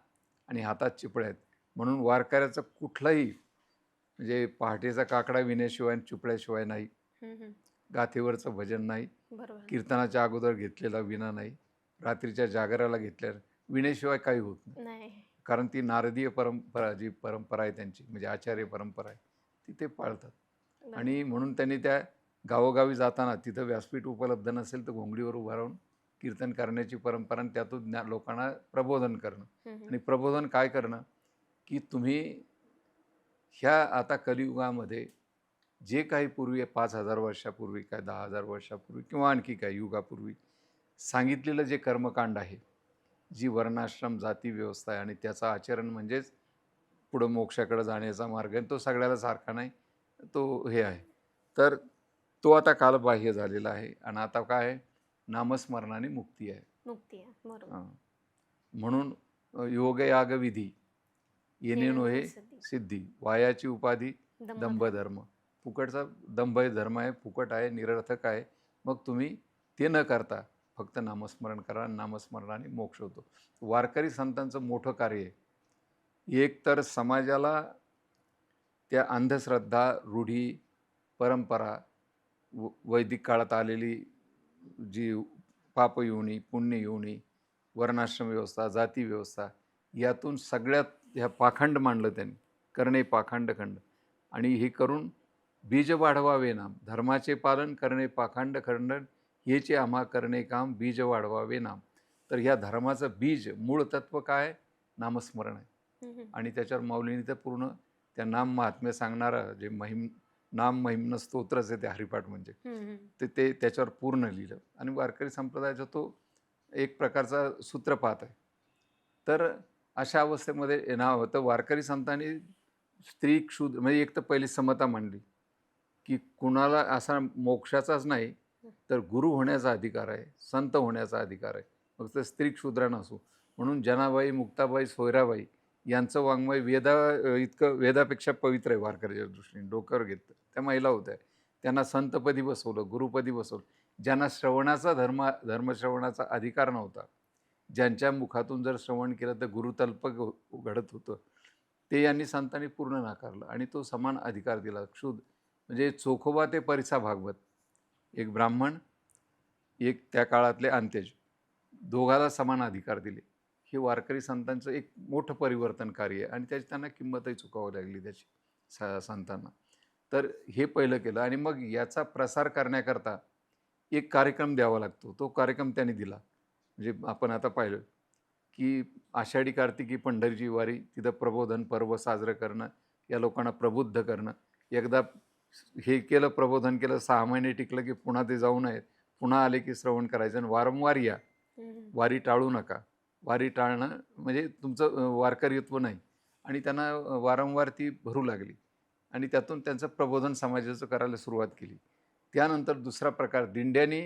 आणि हातात चिपळ्या आहेत. म्हणून वारकऱ्याचं कुठलंही म्हणजे पहाटेचा काकडा विण्याशिवाय आणि चिपळ्याशिवाय नाही. गाथेवरचं भजन नाही. बरोबर. कीर्तनाच्या अगोदर घेतलेला विणा नाही. रात्रीच्या जागराला घेतलेला विणेशिवाय काही होत नाही. कारण ती नारदीय परंपरा, जी परंपरा आहे त्यांची, म्हणजे आचार्य परंपरा आहे, ती ते पाळतात. आणि म्हणून त्यांनी त्या गावोगावी जाताना तिथं व्यासपीठ उपलब्ध नसेल तर घोंगडीवर उभा राहून कीर्तन करण्याची परंपरा आणि त्यातून लोकांना प्रबोधन करणं. आणि प्रबोधन काय करणं की तुम्ही ह्या आता कलियुगामध्ये जे काही पूर्वी 5,000 वर्षापूर्वी, काय 10,000 वर्षापूर्वी किंवा आणखी काय युगापूर्वी सांगितलेलं जे कर्मकांड आहे, जी वर्णाश्रम जाती व्यवस्था आहे आणि त्याचं आचरण म्हणजेच पुढं मोक्षाकडे जाण्याचा मार्ग आहे, तो सगळ्याला सारखा नाही, तो हे आहे. तर तो आता कालबाह्य झालेला आहे आणि आता काय आहे, नामस्मरणाने मुक्ती आहे. मुक्ती आहे. बरोबर. म्हणून योगयागविधी येणे नोहे सिद्धी. सिद्धी, वायाची उपाधी दंभ दंभधर्म. फुकटचा दंभ धर्म आहे, फुकट आहे, निरर्थक आहे. मग तुम्ही ते न करता फक्त नामस्मरण करा. नामस्मरणाने मोक्ष होतो. वारकरी संतांचं मोठं कार्य आहे. एक तर समाजाला त्या अंधश्रद्धा, रूढी, परंपरा, वैदिक काळात आलेली जी पापयोनी, पुण्ययोनी, वर्णाश्रम व्यवस्था, जाती व्यवस्था, यातून सगळ्यात ह्या पाखंड मांडलं त्यांनी. करणे पाखंड खंड. आणि हे करून बीज वाढवावे नाम, धर्माचे पालन करणे पाखंड खंडन, हेचे आम्हा करणे काम, बीज वाढवावे नाम. तर ह्या धर्माचं बीज, मूळ तत्व काय? नामस्मरण आहे. आणि त्याच्यावर माऊलींनी तर पूर्ण त्या नाम महात्म्य सांगणारं जे नाम महिम्न स्तोत्रच आहे ते हरिपाठ म्हणजे, ते त्याच्यावर पूर्ण लिहिलं. आणि वारकरी संप्रदायाचा तो एक प्रकारचा सूत्रपात आहे. तर अशा अवस्थेमध्ये नाव होतं. वारकरी संतांनी स्त्री क्षुद्र म्हणजे एक तर पहिली समता मांडली की कुणाला असा मोक्षाचाच नाही तर गुरु होण्याचा अधिकार आहे, संत होण्याचा अधिकार आहे, मग ते स्त्री क्षुद्र नसो. म्हणून जनाबाई, मुक्ताबाई, सोयराबाई यांचं वाङ्मय इतकं वेदापेक्षा पवित्र आहे वारकऱ्याच्या दृष्टीने. डोक्यावर घेतलं. त्या महिला होत्या. त्यांना संतपदी बसवलं, गुरुपदी बसवलं. ज्यांना श्रवणाचा धर्मश्रवणाचा अधिकार नव्हता, ज्यांच्या मुखातून जर श्रवण केलं तर गुरुतल्प घडत होतं, ते यांनी संतांनी पूर्ण नाकारलं आणि तो समान अधिकार दिला. म्हणजे चोखोबा ते परिसा भागवत, एक ब्राह्मण, एक त्या काळातले अंत्यज, दोघाला समान अधिकार दिले. हे वारकरी संतांचं एक मोठं परिवर्तन कार्य आहे आणि त्याची त्यांना किंमतही चुकावी लागली त्याची संतांना. तर हे पहिलं केलं आणि मग याचा प्रसार करण्याकरता एक कार्यक्रम द्यावा लागतो. तो कार्यक्रम त्यांनी दिला. म्हणजे आपण आता पाहिलं की आषाढी कार्तिकी पंढरीची वारी, तिथं प्रबोधन पर्व साजरं करणं, या लोकांना प्रबुद्ध करणं. एकदा हे केलं, प्रबोधन केलं, 6 महिने टिकलं की पुन्हा ते जाऊ नयेत, पुन्हा आले की श्रवण करायचं आणि वारंवार या. वारी टाळू नका. वारी टाळणं म्हणजे तुमचं वारकरीत्व नाही. आणि त्यांना वारंवार ती भरू लागली आणि त्यातून त्यांचं प्रबोधन समाजाचं करायला सुरुवात केली. त्यानंतर दुसरा प्रकार दिंड्यानी,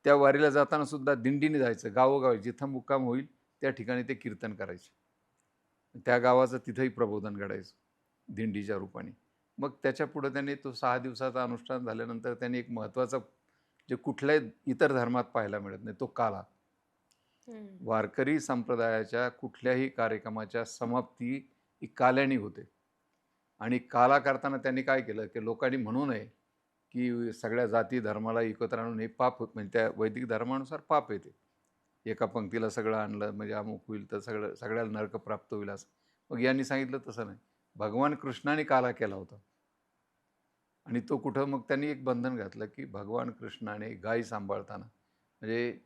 त्या वारीला जाताना सुद्धा दिंडीने जायचं. गावोगावी जिथं मुक्काम होईल त्या ठिकाणी ते कीर्तन करायचे. त्या गावाचं तिथंही प्रबोधन घडायचं दिंडीच्या रूपाने. मग त्याच्या पुढे त्यांनी तो 6 दिवसाचा अनुष्ठान झाल्यानंतर त्यांनी एक महत्त्वाचा, जे कुठल्याही इतर धर्मात पाहायला मिळत नाही, तो काला. वारकरी संप्रदायाच्या कुठल्याही कार्यक्रमाच्या समाप्ती ही काल्यानी होते. आणि काला करताना त्यांनी काय केलं की लोकांनी म्हणू नये की सगळ्या जाती धर्माला एकत्र आणून हे पाप म्हणजे त्या वैदिक धर्मानुसार पाप येते. एका पंक्तीला सगळं आणलं म्हणजे अमुक होईल तर सगळ्याला नरक प्राप्त होईल असं. मग यांनी सांगितलं तसं नाही. भगवान कृष्णाने काला केला होता. आणि तो कुठं मग त्यांनी एक बंधन घातलं, की भगवान कृष्णाने गायी सांभाळताना म्हणजे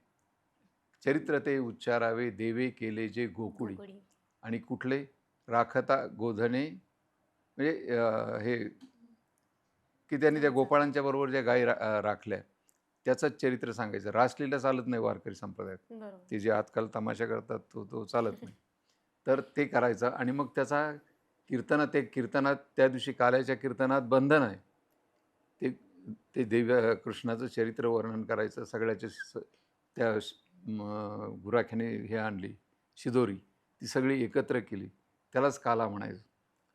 चरित्र ते उच्चारावे देवे केले जे गोकुळी गोकुळी. आणि कुठले राखता गोधने म्हणजे हे की त्यांनी त्या काय चाललं? गोपाळांच्या बरोबर ज्या गायी राखल्या त्याचंच चरित्र सांगायचं. रासलीला चालत नाही वारकरी संप्रदायात. बरोबर. ते जे आजकाल तमाशा करतात तो तो चालत नाही. तर ते करायचं आणि मग त्याचा कीर्तनात त्या दिवशी काल्याच्या कीर्तनात बंधन आहे. ते ते कृष्णाचं चरित्र वर्णन करायचं सगळ्याचे त्या गुराख्याने हे आणली शिदोरी ती सगळी एकत्र केली. त्यालाच काला म्हणायचं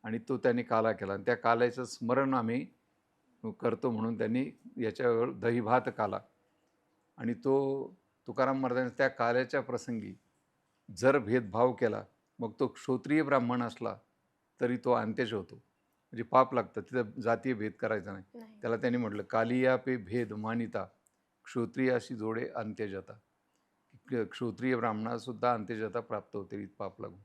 आणि तो त्यांनी काला केला आणि त्या काल्याचं स्मरण आम्ही करतो म्हणून त्यांनी याच्यावर दहीभात काला आणि तो तुकाराम महाराजांनी त्या काल्याच्या प्रसंगी जर भेदभाव केला मग तो क्षत्रिय ब्राह्मण असला तरी तो अंत्यज होतो. म्हणजे पाप लागतं तिथं जातीय भेद करायचा नाही. नाही. त्याला त्यांनी म्हटलं कालिया पे भेद मानिता क्षत्रियाशी जोडे अंत्यजता. क्षत्रिय ब्राह्मणासुद्धा अंत्यजता प्राप्त होते पाप लागून.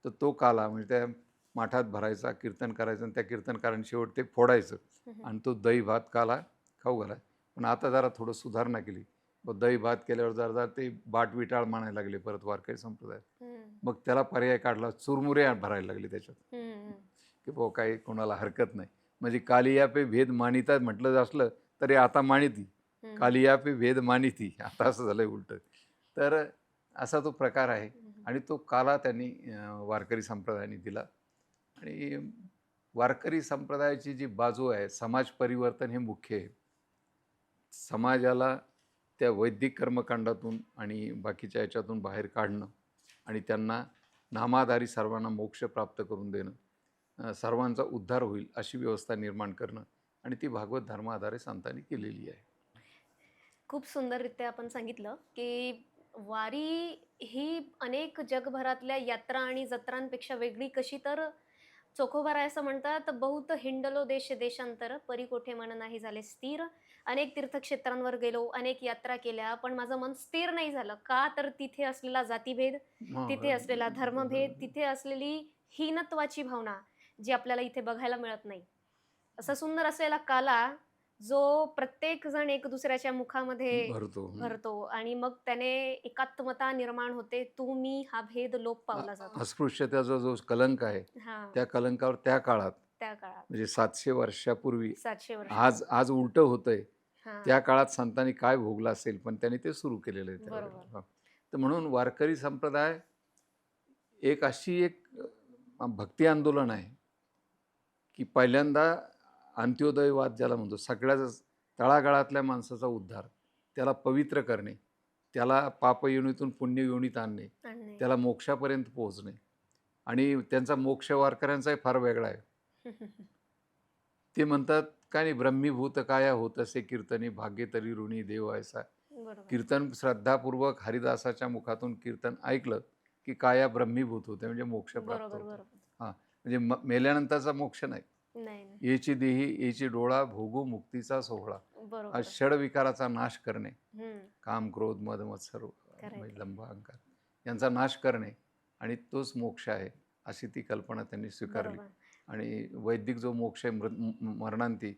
तर तो काला म्हणजे त्या माठात भरायचा कीर्तन करायचं आणि त्या कीर्तनकारांनी शेवट ते फोडायचं आणि तो दही भात काला खाऊ घालायचा. पण आता जरा थोडं सुधारणा केली. मग दही भात केल्यावर जरा ते बाटविटाळ मानायला लागले परत वारकरी संप्रदायात. हम्म. मग त्याला पर्याय काढला चुरमुरे भरायला लागले त्याच्यात हम्म. की भाऊ काही कोणाला हरकत नाही. म्हणजे कालिया पे भेद मानिता म्हटलं असलं तरी आता मानिती हम्म. कालिया पे भेद मानिती आता असं झालंय उलट. तर असा तो प्रकार आहे आणि तो काला त्यांनी वारकरी संप्रदायाने दिला आणि वारकरी संप्रदायाची जी बाजू आहे समाज परिवर्तन हे मुख्य आहे. समाजाला त्या वैदिक कर्मकांडातून आणि बाकीच्या याच्यातून बाहेर काढणं आणि त्यांना नामाधारी सर्वांना मोक्ष प्राप्त करून देणं, सर्वांचा उद्धार होईल अशी व्यवस्था निर्माण करणं आणि ती भागवत धर्माधारे संतांनी केलेली आहे. खूप सुंदररित्या आपण सांगितलं की वारी ही अनेक जगभरातल्या यात्रा आणि जत्रांपेक्षा वेगळी कशी तर चोखोबाराय असं म्हणतात बहुत हिंडलो देश देशांतर परी कोठे मन नाही झाले स्थिर. अनेक तीर्थक्षेत्रांवर गेलो अनेक यात्रा केल्या पण माझं मन स्थिर नाही झालं का तर तिथे असलेला जातीभेद तिथे असलेला धर्मभेद तिथे असलेली हीनत्वाची भावना जी आपल्याला इथे बघायला मिळत नाही. असा सुंदर असलेला काला जो प्रत्येक जण एक दुसऱ्याच्या मुखामध्ये भरतो. भरतो आणि मग त्याने एकात्मता निर्माण होते. तू मी हा भेद लोप पावला जातो. अस्पृश्यतेचा जो कलंक आहे हा त्या कलंकावर त्या काळात त्या काळात म्हणजे 700 वर्षापूर्वी 700 आज वर्षापूर्वी. आज उलटं होतंय. हा त्या काळात संतांनी काय भोगलं असेल पण त्यांनी ते सुरू केलेलं आहे त्यावेळेला. बरोबर. हां. तर म्हणून वारकरी संप्रदाय एक अशी एक भक्ती आंदोलन आहे की पहिल्यांदा अंत्योदयवाद ज्याला म्हणतो सगळ्याच तळागाळातल्या माणसाचा उद्धार, त्याला पवित्र करणे, त्याला पापयोनीतून पुण्ययोनीत आणणे, आणि त्याला मोक्षापर्यंत पोहोचणे आणि त्यांचा मोक्ष वारकऱ्यांचाही फार वेगळा आहे. ते म्हणतात काय नाही ब्रह्मीभूत काया होत असे कीर्तनी भाग्य तरी ऋणी देव ऐसा. बरोबर. कीर्तन श्रद्धापूर्वक हरिदासाच्या मुखातून कीर्तन ऐकलं की काया ब्रह्मीभूत होते म्हणजे मोक्ष प्राप्त बरोबर. होतो. बरोबर. हां म्हणजे मेल्यानंतरचा मोक्ष नाही. नाही नाही. येची देही येची डोळा भोगू मुक्तीचा सोहळा. हा बरोबर. षडविकाराचा नाश करणे, हम्म. काम क्रोध मद मत्सर Correct. लंब अहंकार यांचा नाश करणे आणि तोच मोक्ष आहे अशी ती कल्पना त्यांनी स्वीकारली. बरोबर. आणि वैदिक जो मोक्ष आहे मरणांती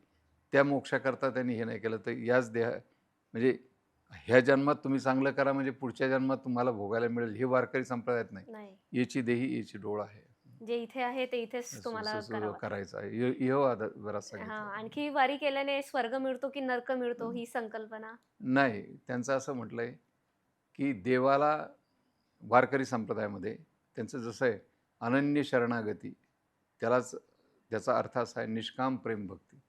त्या मोक्षाकरता त्यांनी हे नाही केलं तर याच म्हणजे ह्या जन्मात तुम्ही चांगलं करा म्हणजे पुढच्या जन्मात तुम्हाला भोगायला मिळेल हे वारकरी संप्रदायात नाही. नाही. याची देही याची डोळा आहे. जे इथे आहे ते इथेच तुम्हाला करावं. करायचं आहे इहो बराच हा सांगितलं. आणखी वारी केल्याने स्वर्ग मिळतो की नरक मिळतो ही संकल्पना. नाही त्यांचं असं म्हटलंय की देवाला वारकरी संप्रदायामध्ये त्यांचं जसं आहे अनन्य शरणागती त्यालाच त्याचा अर्थ असा आहे निष्काम प्रेम भक्ती.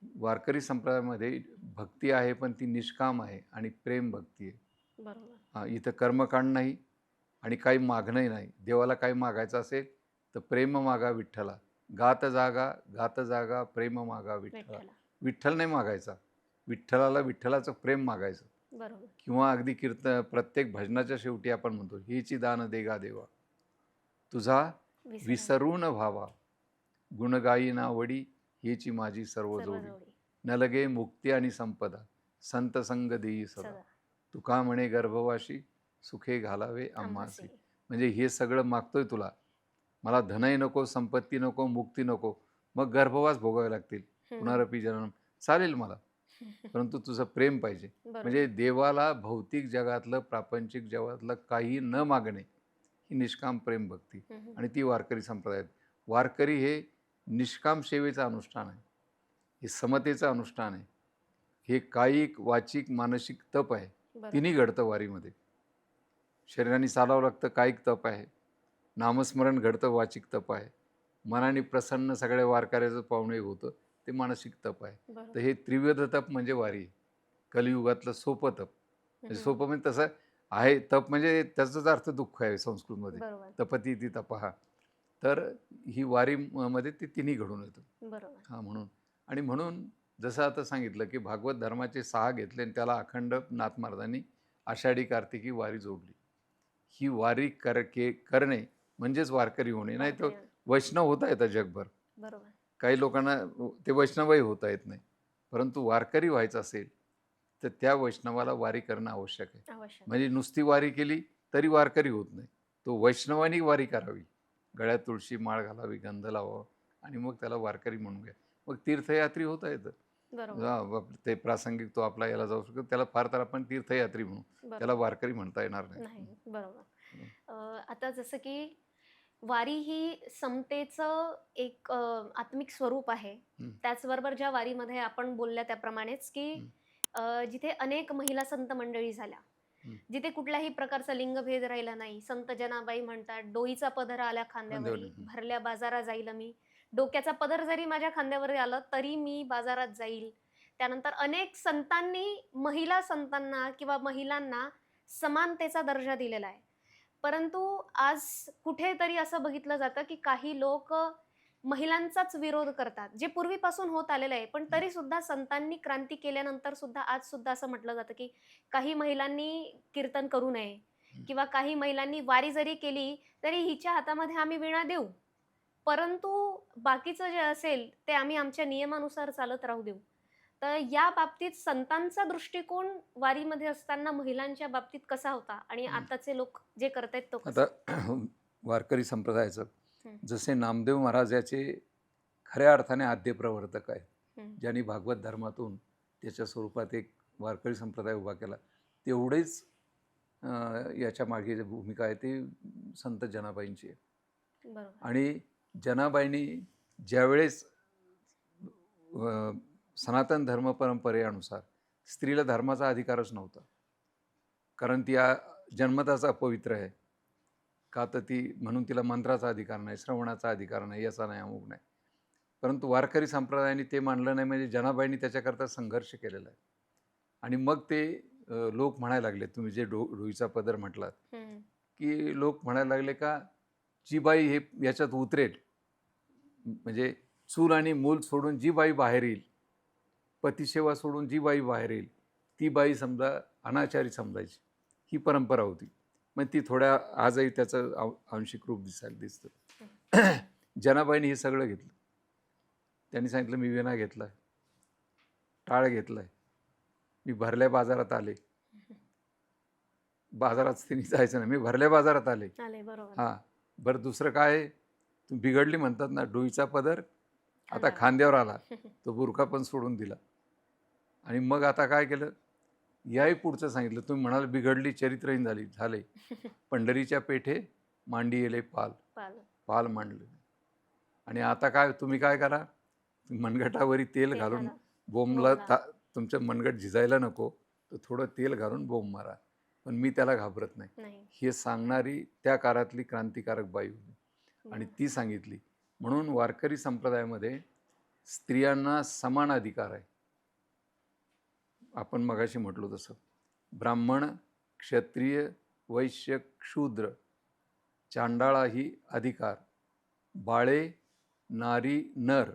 वारकरी संप्रदायामध्ये भक्ती आहे पण ती निष्काम आहे आणि प्रेम भक्ती आहे. बरोबर. हां इथं कर्मकांड नाही आणि काही मागणंही नाही. देवाला काही मागायचं असेल तर प्रेम मागा विठ्ठला. गात जागा प्रेम मागा विठ्ठला. विठ्ठला. विठ्ठल नाही मागायचा, विठ्ठलाला विठ्ठलाचं प्रेम मागायचं. बरोबर. किंवा अगदी प्रत्येक भजनाच्या शेवटी आपण म्हणतो हेची दान देगा देवा तुझा विसरून व्हावा गुणगायी ना वडी हेची माझी सर्व जोडी. सर्वजोडी. न लगे मुक्ती आणि संपदा, संत संग देई सदा. सदा तुका म्हणे गर्भवाशी, सुखे घालावे आम्हासी. आम्हासी. म्हणजे हे सगळं मागतोय तुला, मला धनही नको, संपत्ती नको, मुक्ती नको, मग गर्भवास भोगावे लागतील, पुनरपी जन्म चालेल मला, परंतु तुझं प्रेम पाहिजे. बरोबर. म्हणजे देवाला भौतिक जगातलं, प्रापंचिक जगातलं काही न मागणे ही निष्काम प्रेम भक्ती. आणि ती वारकरी संप्रदायात. वारकरी हे निष्काम सेवेचं अनुष्ठान आहे, हे समतेचं अनुष्ठान आहे, हे कायिक, वाचिक, मानसिक तप आहे. बरोबर. तिन्ही घडतं वारीमध्ये. शरीराने चालावं लागतं, कायिक तप आहे. नामस्मरण घडतं, वाचिक तप आहे. मनाने प्रसन्न सगळ्या वारकऱ्याचं पाहुणे होतं, ते मानसिक तप आहे. बरोबर. तर हे त्रिविध तप म्हणजे वारी आहे. कलियुगातलं सोपं तप. म्हणजे सोपं म्हणजे तसं आहे, तप म्हणजे त्याचाच अर्थ दुःख आहे संस्कृतमध्ये. बरोबर. तपती ती तपहा. तर ही वारी मध्ये ते तिन्ही घडून येतं. बरोबर. हां, म्हणून जसं आता सांगितलं की भागवत धर्माचे 6 घेतले आणि त्याला अखंड नाथ महाराजांनी आषाढी कार्तिकी वारी जोडली. ही वारी करणे म्हणजेच वारकरी होणे. नाही तर वारकरी. वैष्णव होता येतं जगभर. बरोबर. काही लोकांना ते वैष्णवही होता येत नाही, परंतु वारकरी व्हायचं असेल तर त्या वैष्णवाला वारी करणं आवश्यक आहे. आवश्यक. म्हणजे नुसती वारी केली तरी वारकरी होत नाही, तो वैष्णवानी वारी करावी, गळ्यात तुळशी माळ घालावी, गंध लावावा आणि मग त्याला वारकरी म्हणून घ्या. मग तीर्थयात्री होता येतं. बरोबर. ते प्रासंगिक तो आपला याला जाऊ शकतो, त्याला फार तर आपण तीर्थयात्री म्हणू, बरोबर. त्याला वारकरी म्हणता येणार नाही. नाही. बरोबर. आता जसं की वारी ही समतेचं एक आत्मिक स्वरूप आहे. त्याचबरोबर ज्या वारीमध्ये आपण बोलल्या त्याप्रमाणेच की जिथे अनेक महिला संत मंडळी झाल्या, जिथे कुठल्याही प्रकारचा लिंगभेद राहिला नाही. संत जनाबाई म्हणतात, डोईचा पदर आल्या खांद्यावरी, भरल्या बाजारा जाईल मी. डोक्याचा पदर जरी माझ्या खांद्यावर आलं तरी मी बाजारात जाईल. त्यानंतर अनेक संतांनी महिला संतांना किंवा महिलांना समानतेचा दर्जा दिलेला आहे. परंतु आज कुठेतरी असं बघितलं जातं की काही लोक महिलांचाच विरोध करतात, जे पूर्वीपासून होत आलेलं आहे. पण तरी सुद्धा संतांनी क्रांती केल्यानंतर सुद्धा आज सुद्धा असं म्हटलं जातं की काही महिलांनी कीर्तन करू नये किंवा काही महिलांनी वारी जरी केली तरी हिच्या हातामध्ये आम्ही वीणा देऊ, परंतु बाकीचं जे असेल ते आम्ही आमच्या नियमानुसार चालत राहू देऊ. तर या बाबतीत संतांचा दृष्टिकोन वारीमध्ये असताना महिलांच्या बाबतीत कसा होता आणि आताचे लोक जे करतायत तो कसा? आता वारकरी संप्रदायाचं जसे नामदेव महाराज याचे खऱ्या अर्थाने आद्य प्रवर्तक आहे, ज्यांनी भागवत धर्मातून त्याच्या स्वरूपात एक वारकरी संप्रदाय उभा केला, तेवढेच याच्या मागे जी भूमिका आहे ती संत जनाबाईंची आहे. बरोबर. आणि जनाबाईंनी ज्यावेळेस सनातन धर्म परंपरेनुसार स्त्रीला धर्माचा अधिकारच नव्हता, कारण ती जन्मताच अपवित्र आहे. का तर ती म्हणून तिला मंत्राचा अधिकार नाही, श्रवणाचा अधिकार नाही, याचा नाही, अमुक नाही. परंतु वारकरी संप्रदायाने ते मानलं नाही. म्हणजे जनाबाईंनी त्याच्याकरता संघर्ष केलेला आहे. आणि मग ते लोक म्हणायला लागले, तुम्ही जे डोईचा पदर म्हटलात, की लोक म्हणायला लागले का जी बाई हे याच्यात उतरेल, म्हणजे चूल आणि मूल सोडून जी बाई बाहेर येईल, पतिसेवा सोडून जी बाई बाहेर येईल, ती बाई समजा अनाचारी समजायची, ही परंपरा होती. मग ती थोड्या आजही त्याचं आंशिक रूप दिसतं. जनाबाईंनी हे सगळं घेतलं. त्यांनी सांगितलं, मी विणा घेतलाय, टाळ घेतलाय, मी भरल्या बाजारात आले. बाजारात तिने जायचं नाही, मी भरल्या बाजारात आले. बरोबर. हां, बरं दुसरं काय आहे, तू बिघडली म्हणतात ना, डोईचा पदर आता खांद्यावर आला, तो बुरखा पण सोडून दिला. आणि मग आता काय केलं, याही पुढचं सांगितलं, तुम्ही म्हणाल बिघडली, चरित्रहीन झाले. पंढरीच्या पेठे मांडी येले पाल मांडले. आणि आता काय, तुम्ही काय करा, मनगटावरी तेल घालून बोंबला, तुमचं मनगट झिजायला नको तर थोडं तेल घालून बोंब मारा, पण मी त्याला घाबरत नाही. हे सांगणारी त्या काळातली क्रांतिकारक बाई होती आणि ती सांगितली. म्हणून वारकरी संप्रदायामध्ये स्त्रियांना समान अधिकार आहे. आपण मगाशी म्हटलो तसं, ब्राह्मण, क्षत्रिय, वैश्य, शूद्र, चांडाळाही अधिकार, बाळे, नारी, नर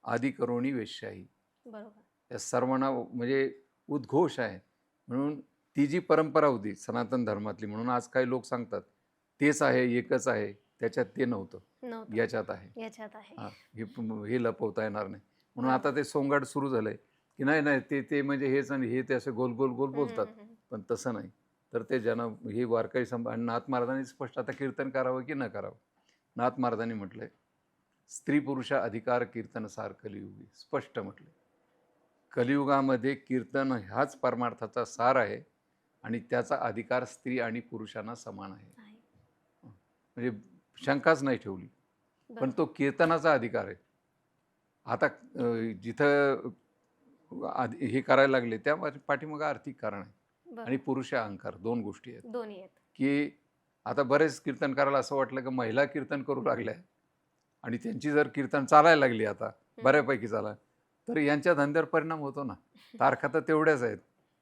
आदी करोणी वेश्याही. बरोबर. या सर्वांना म्हणजे उद्घोष आहे. म्हणून ती जी परंपरा होती सनातन धर्मातली, म्हणून आज काही लोक सांगतात तेच आहे, एकच आहे, त्याच्यात ते नव्हतं, याच्यात आहे. हां, हे लपवता येणार नाही. म्हणून आता ते सोंगाड सुरू झालंय. की नाही नाही ते ते म्हणजे हेच आणि हे ते असे गोल गोल गोल बोलतात, हम्म. पण तसं नाही. तर ते ज्यांना हे वारकरी आणि नाथ महाराजांनी स्पष्ट आता कीर्तन करावं की न करावं. नाथ महाराजांनी म्हटलंय, स्त्री पुरुष अधिकार कीर्तन सार कलियुगी, स्पष्ट म्हटले. कलियुगामध्ये कीर्तन ह्याच परमार्थाचा सार आहे आणि त्याचा अधिकार स्त्री आणि पुरुषांना समान आहे. आहे. म्हणजे शंकाच नाही ठेवली. पण बरोबर. तो कीर्तनाचा अधिकार आहे. आता जिथं हे करायला लागले त्या पाठीमागं आर्थिक कारण आहे आणि बरोबर. पुरुष अहंकार, दोन गोष्टी आहेत. दोन्ही आहेत. की आता बरेच कीर्तनकाराला असं वाटलं की महिला कीर्तन करू लागल्या आणि त्यांची जर कीर्तन चालायला लागली आता बऱ्यापैकी चाला, तर यांच्या धंद्यावर परिणाम होतो ना. तारखा तर तेवढ्याच आहेत.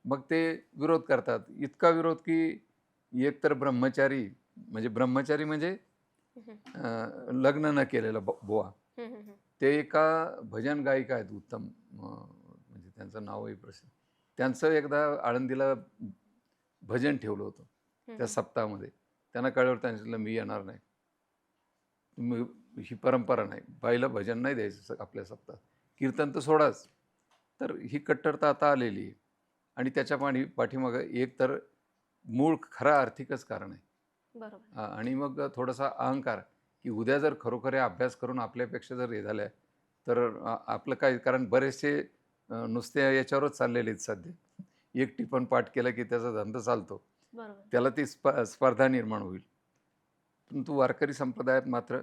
मग ते विरोध करतात. इतका विरोध की एकतर ब्रह्मचारी म्हणजे हम्म. लग्न न केलेला बुवा. हम्म. ते एका भजन गायिका आहेत उत्तम, म्हणजे त्यांचं नाव आहे प्रसिद्ध. त्यांचं एकदा आळंदीला भजन ठेवलं होतं त्या हम्म. सप्ताहामध्ये. त्यांना कळल्यावर त्यांनी सांगितलं, मी येणार नाही. ही परंपरा नाही. बाईला भजन नाही द्यायचं आपल्या सप्ताहात. कीर्तन तर सोडाच. तर ही कट्टरता आता आलेली आहे आणि त्याच्या पाठीमागं एक तर मूळ खरा आर्थिकच कारण आहे. बरोबर. आणि मग थोडासा अहंकार, की उद्या जर खरोखर हे अभ्यास करून आपल्यापेक्षा जर हे झाल्या, तर आपलं काय, कारण बरेचसे नुसते याच्यावरच चाललेले आहेत सध्या. एक टिपण पाठ केलं की त्याचा धंदा चालतो. बरोबर. त्याला ती स्पर्धा निर्माण होईल. परंतु वारकरी संप्रदायात मात्र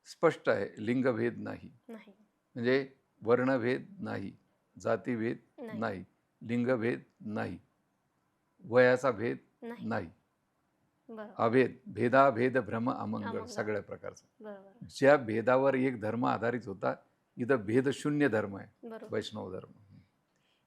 स्पष्ट आहे, लिंगभेद नाही. नाही. म्हणजे वर्णभेद नाही, जातीभेद नाही. नाही, लिंगभेद नाही, वयाचा भेद नाही. नाही, बरोबर. अभेद, भेदाभेद भ्रम अमंगळ अमंगळ. सगळ्या प्रकारचा. बरोबर. ज्या भेदावर एक धर्म आधारित होता, इथं भेदशून्य धर्म आहे, बरोबर. वैष्णव धर्म.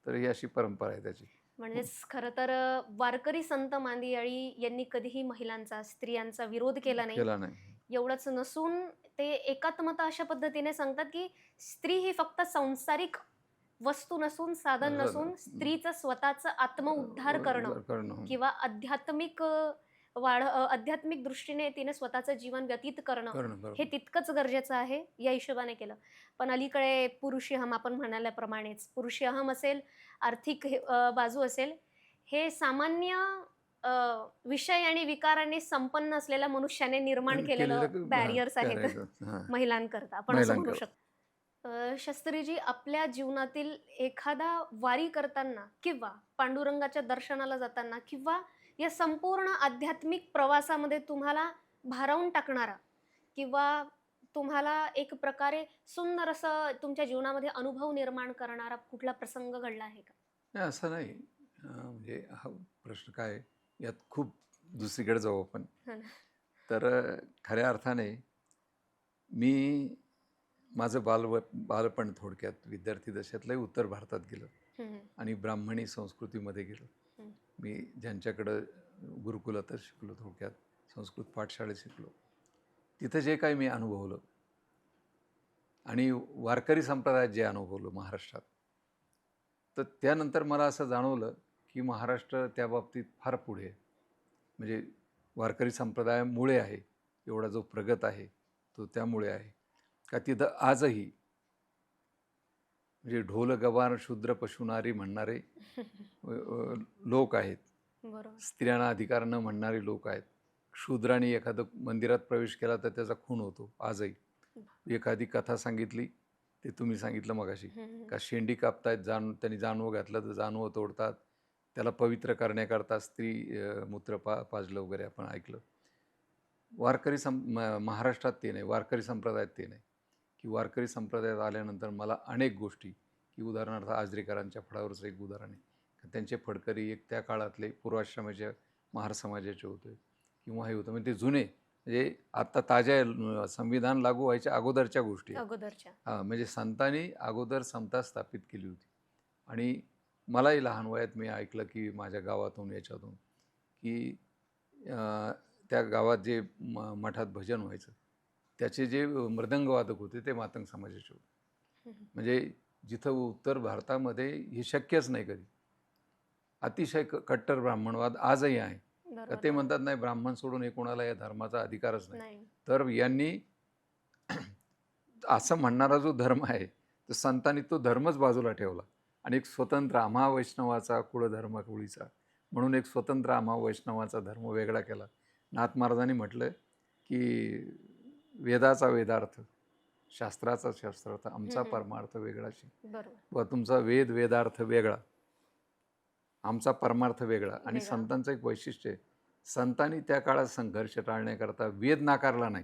तर ही अशी परंपरा आहे त्याची. म्हणजेच खरं तर वारकरी संत मांदियाळी यांनी कधीही महिलांचा, स्त्रियांचा विरोध केला नाही. केला नाही. एवढंच नसून ते एकात्मता अशा पद्धतीने सांगतात की स्त्री ही फक्त सांसारिक वस्तू नसून, साधन नसून, स्त्रीचं स्वतःचं आत्मउद्धार करणं करणं किंवा आध्यात्मिक आध्यात्मिक दृष्टीने तिने स्वतःचं जीवन व्यतीत करणं करणं हे बरोबर. तितकंच गरजेचं आहे, या हिशोबाने केलं. पण अलीकडे पुरुषी अहम, आपण म्हणाल्याप्रमाणेच पुरुषी अहम असेल, आर्थिक बाजू असेल, हे सामान्य अ, विषय आणि विकाराने संपन्न असलेल्या मनुष्याने निर्माण केलेलं बॅरियर्स आहेत महिलांकरता, आपण असं म्हणू महिलांकर शकतो. शास्त्रीजी, आपल्या जीवनातील एखादा वारी करताना किंवा पांडुरंगाच्या दर्शनाला जाताना किंवा या संपूर्ण आध्यात्मिक प्रवासामध्ये तुम्हाला भारावून टाकणारा किंवा तुम्हाला एक प्रकारे सुंदर असं तुमच्या जीवनामध्ये अनुभव निर्माण करणारा कुठला प्रसंग घडला आहे का? नाही, असं नाही. म्हणजे हा प्रश्न काय आहे, यात खूप दुसरीकडे जाऊ आपण. हो ना. तर खऱ्या अर्थाने मी माझं बालपण थोडक्यात विद्यार्थी दशेतलंही उत्तर भारतात गेलं हम्म. आणि ब्राह्मणी संस्कृतीमध्ये गेलो. हम्म. मी ज्यांच्याकडं गुरुकुलातच शिकलो, थोडक्यात संस्कृत पाठशाळेत शिकलो. तिथं जे काही मी अनुभवलं आणि वारकरी संप्रदायात जे अनुभवलं महाराष्ट्रात, तर त्यानंतर मला असं जाणवलं की महाराष्ट्र त्या बाबतीत फार पुढे आहे. म्हणजे वारकरी संप्रदायामुळे आहे, एवढा जो प्रगत आहे तो त्यामुळे आहे का तिथं आजही म्हणजे ढोल गवार शूद्र पशुनारी म्हणणारे लोक आहेत. बरोबर. स्त्रियांना अधिकार न म्हणणारे लोक आहेत. शूद्रांनी एखादं मंदिरात प्रवेश केला तर त्याचा खून होतो आजही. एखादी कथा सांगितली, ते तुम्ही सांगितलं मगाशी, हम्म. का शेंडी कापतायत, त्यांनी जानवं घातलं तर जानवं तोडतात. त्याला पवित्र करण्याकरता स्त्री मूत्र पाजलं वगैरे आपण ऐकलं. वारकरी महाराष्ट्रात ते नाही, वारकरी संप्रदायात ते नाही. की वारकरी संप्रदायात आल्यानंतर मला अनेक गोष्टी, की उदाहरणार्थ आजरेकरांच्या फळावरचं एक उदाहरण आहे. त्यांचे फडकरी एक त्या काळातले पूर्वाश्रमाच्या महार समाजाचे होते किंवा हे होतं, म्हणजे ते जुने, म्हणजे आत्ता ताज्या संविधान लागू व्हायच्या अगोदरच्या गोष्टी आहेत. अगोदरच्या. हां, म्हणजे संतांनी अगोदर समता स्थापित केली होती. आणि मलाही लहान वयात मी ऐकलं की माझ्या गावातून याच्यातून की त्या गावात जे मठात भजन व्हायचं, त्याचे जे मृदंगवादक होते ते मातंग समाजाचे होते. म्हणजे जिथं उत्तर भारतामध्ये हे शक्यच नाही कधी. अतिशय कट्टर ब्राह्मणवाद आजही आहे. तर ते म्हणतात नाही, ब्राह्मण सोडून हे कोणाला या धर्माचा अधिकारच नाही. तर यांनी असं म्हणणारा जो धर्म आहे, तर संतांनी तो धर्मच बाजूला ठेवला आणि एक स्वतंत्र आम्हा वैष्णवाचा कुळधर्म कुळीचा म्हणून एक स्वतंत्र आम्हा वैष्णवाचा धर्म वेगळा केला. नाथ महाराजांनी म्हटलं की वेदाचा वेदार्थ, शास्त्राचा शास्त्रार्थ, आमचा हम्म. परमार्थ वेगळाशी. बरोबर. व तुमचा वेद वेदार्थ वेगळा, आमचा परमार्थ वेगळा. आणि वेगळा. संतांचं एक वैशिष्ट्य आहे, संतांनी त्या काळात संघर्ष टाळण्याकरता वेद नाकारला नाही.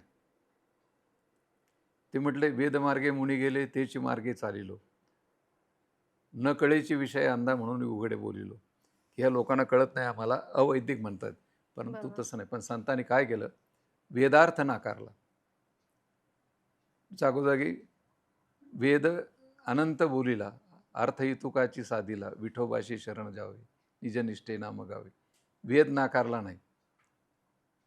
ते म्हटले वेदमार्गे मुनी गेले तेची मार्गे चालिलो, न कळेची विषय अंधा म्हणून उघडे बोलिलो. ह्या लोकांना कळत नाही, आम्हाला अवैदिक म्हणतात. परंतु बरोबर. तसं नाही. पण संतांनी काय केलं, वेदार्थ नाकारला. जागोजागी वेद अनंत बोलिला, अर्थ ही तुकाची साधिला, विठोबाशी शरण जावे, निजनिष्ठे नाम गावे. वेद नाकारला नाही,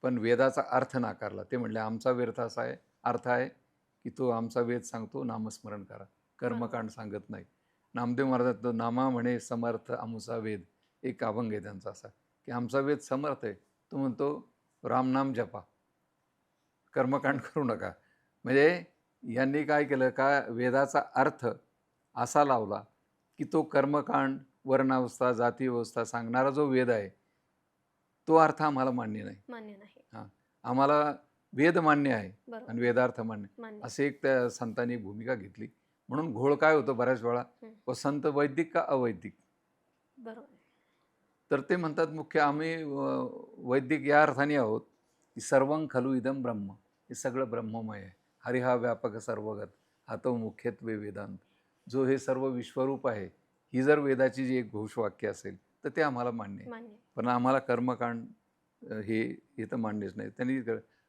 पण वेदाचा अर्थ नाकारला. ते म्हणले आमचा व्यर्थ असा आहे, अर्थ आहे की तो आमचा वेद सांगतो नामस्मरण करा, कर्मकांड सांगत नाही. नामदेव महाराज तो नामा म्हणे समर्थ आमुचा वेद, एक अभंग आहे त्यांचा असा की आमचा वेद समर्थ आहे. तो म्हणतो रामनाम जपा, कर्मकांड करू नका. म्हणजे यांनी काय केलं का, वेदाचा अर्थ असा लावला की तो कर्मकांड, वर्णावस्था, जाती व्यवस्था सांगणारा जो वेद आहे तो अर्थ आम्हाला मान्य नाही. मान्य नाही. हां, आम्हाला वेद मान्य आहे बरोबर. आणि वेदार्थ मान्य. मान्य. असे एक त्या संतांनी भूमिका घेतली. म्हणून घोळ काय होतो बऱ्याच वेळा, व संत वैदिक का अवैदिक. बरोबर. तर ते म्हणतात मुख्य आम्ही वैदिक या अर्थाने आहोत की सर्वं खलु इदं ब्रह्म, हे सगळं ब्रह्ममय आहे. हरी हा व्यापक सर्वगत, हा तो मुख्यत्वे वेदांत. जो हे सर्व विश्वरूप आहे, ही जर वेदाची जी एक घोषवाक्य असेल तर ते आम्हाला मान्य आहे. मान्य. पण आम्हाला कर्मकांड हे तर मान्यच नाही. त्यांनी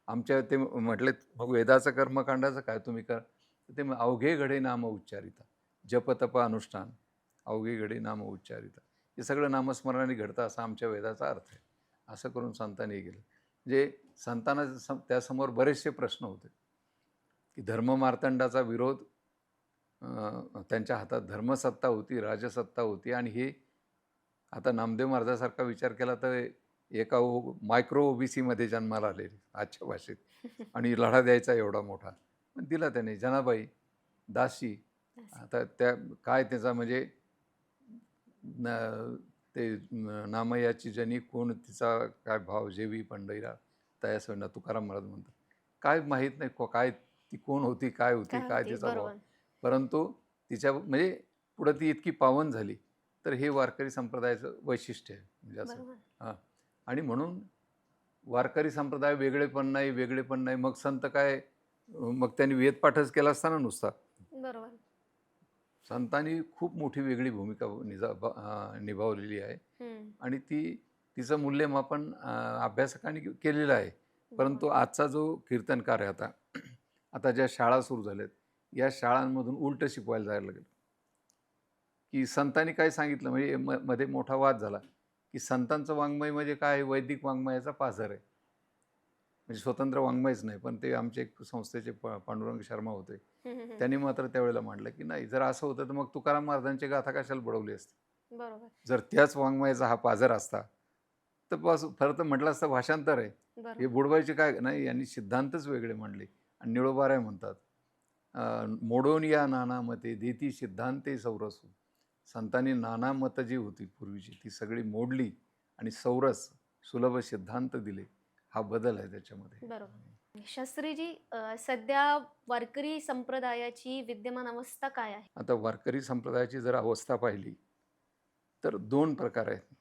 आमच्या ते म्हटलेत मग वेदाचं कर्मकांडाचं काय तुम्ही करा. ते अवघे घडे नाम उच्चारिता, जप तप अनुष्ठान, अवघे घडे नाम उच्चारिता, हे सगळं नामस्मरणाने घडतं असा आमच्या वेदाचा अर्थ आहे. असं करून संतांनी केलं. म्हणजे संतांना त्यासमोर बरेचसे प्रश्न होते की धर्ममार्तंडाचा विरोध, त्यांच्या हातात धर्मसत्ता होती, राजसत्ता होती. आणि हे आता नामदेव महाराजासारखा विचार केला तर एका मायक्रो ओबीसीमध्ये जन्माला आलेले आजच्या भाषेत आणि लढा द्यायचा एवढा मोठा. पण दिला त्याने. जनाबाई, दासी, आता त्या काय त्याचा म्हणजे ते नामयाची जनी कोण तिचा काय भाव जेवी पंढरीला तयास होईना, तुकाराम महाराज म्हणतात. काय माहीत नाही काय ती कोण होती, काय होती, काय तिचा भाव. परंतु तिच्या म्हणजे पुढं ती इतकी पावन झाली. तर हे वारकरी संप्रदायाचं वैशिष्ट्य आहे. म्हणजे असं हां. आणि म्हणून वारकरी संप्रदाय वेगळे पण नाही. मग संत काय, मग त्यांनी वेदपाठच केला असताना नुसता. बरोबर. संतांनी खूप मोठी वेगळी भूमिका निभावलेली आहे आणि तिचं मूल्यमापन अभ्यासकांनी केलेलं आहे. परंतु आजचा जो कीर्तनकार आहे, आता ज्या शाळा सुरू झाल्यात, या शाळांमधून उलट शिकवायला जायला लागेल की संतांनी काय सांगितलं. म्हणजे मध्ये मोठा वाद झाला की संतांचं वाङ्मय म्हणजे काय, वैदिक वाङ्मयाचा पाझर आहे. म्हणजे स्वतंत्र वाङ्मयच नाही. पण ते आमचे एक संस्थेचे पांडुरंग शर्मा होते. त्यांनी मात्र त्यावेळेला मांडलं की नाही, जर असं होतं तर मग तुकाराम महाराजांची गाथा कशाला बुडवली असती. बरोबर. जर त्याच वाङ्मयाचा हा पाझर असता तर बस खरं तर म्हटलं असतं भाषांतर आहे, हे बुडवायचे काय नाही. यांनी सिद्धांतच वेगळे मांडले. आणि निळोबाराय म्हणतात मोडोन या नाना मते देती सिद्धांते सौरसू. संतांनी नाना मतं जी होती पूर्वीची ती सगळी मोडली आणि सौरस सुलभ सिद्धांत दिले. हा बदल आहे त्याच्यामध्ये. बरोबर. शास्त्रीजी, सध्या वारकरी संप्रदायाची विद्यमान अवस्था काय आहे? आता वारकरी संप्रदायाची जर अवस्था पाहिली तर दोन प्रकार आहेत.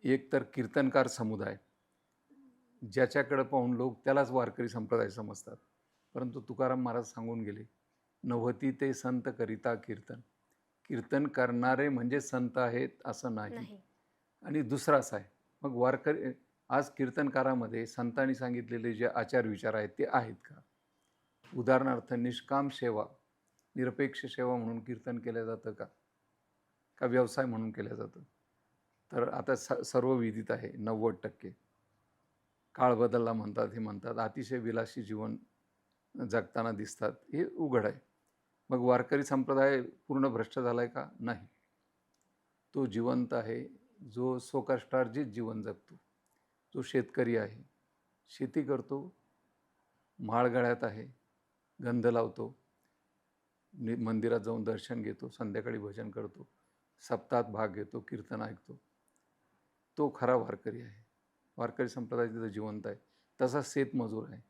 एक तर कीर्तनकार समुदाय, ज्याच्याकडे पाहून लोक त्यालाच वारकरी संप्रदाय समजतात. परंतु तुकाराम महाराज सांगून गेले, नव्हती ते संत करिता कीर्तन. कीर्तन करणारे म्हणजे संत आहेत असं नाही. आणि दुसरा असा आहे, मग वारकरी आज कीर्तनकारामध्ये संतांनी सांगितलेले जे आचार विचार आहेत ते आहेत का. उदाहरणार्थ निष्काम सेवा, निरपेक्ष सेवा म्हणून कीर्तन केलं जातं का व्यवसाय म्हणून केलं जातं. तर आता सर्व विदित आहे 90%. काळ बदलला म्हणतात, हे म्हणतात. अतिशय विलासी जीवन जगताना दिसतात, हे उघड आहे. मग वारकरी संप्रदाय पूर्ण भ्रष्ट झाला आहे का. नाही, तो जिवंत आहे. जो स्वकष्टार्जित जीवन जगतो, जो शेतकरी आहे, शेती करतो, माळगळ्यात आहे, गंध लावतो, मंदिरात जाऊन दर्शन घेतो, संध्याकाळी भजन करतो, सप्ताहात भाग घेतो, कीर्तन ऐकतो, तो खरा वारकरी आहे. वारकरी संप्रदाय तिथं जिवंत आहे. तसाच शेतमजूर आहे,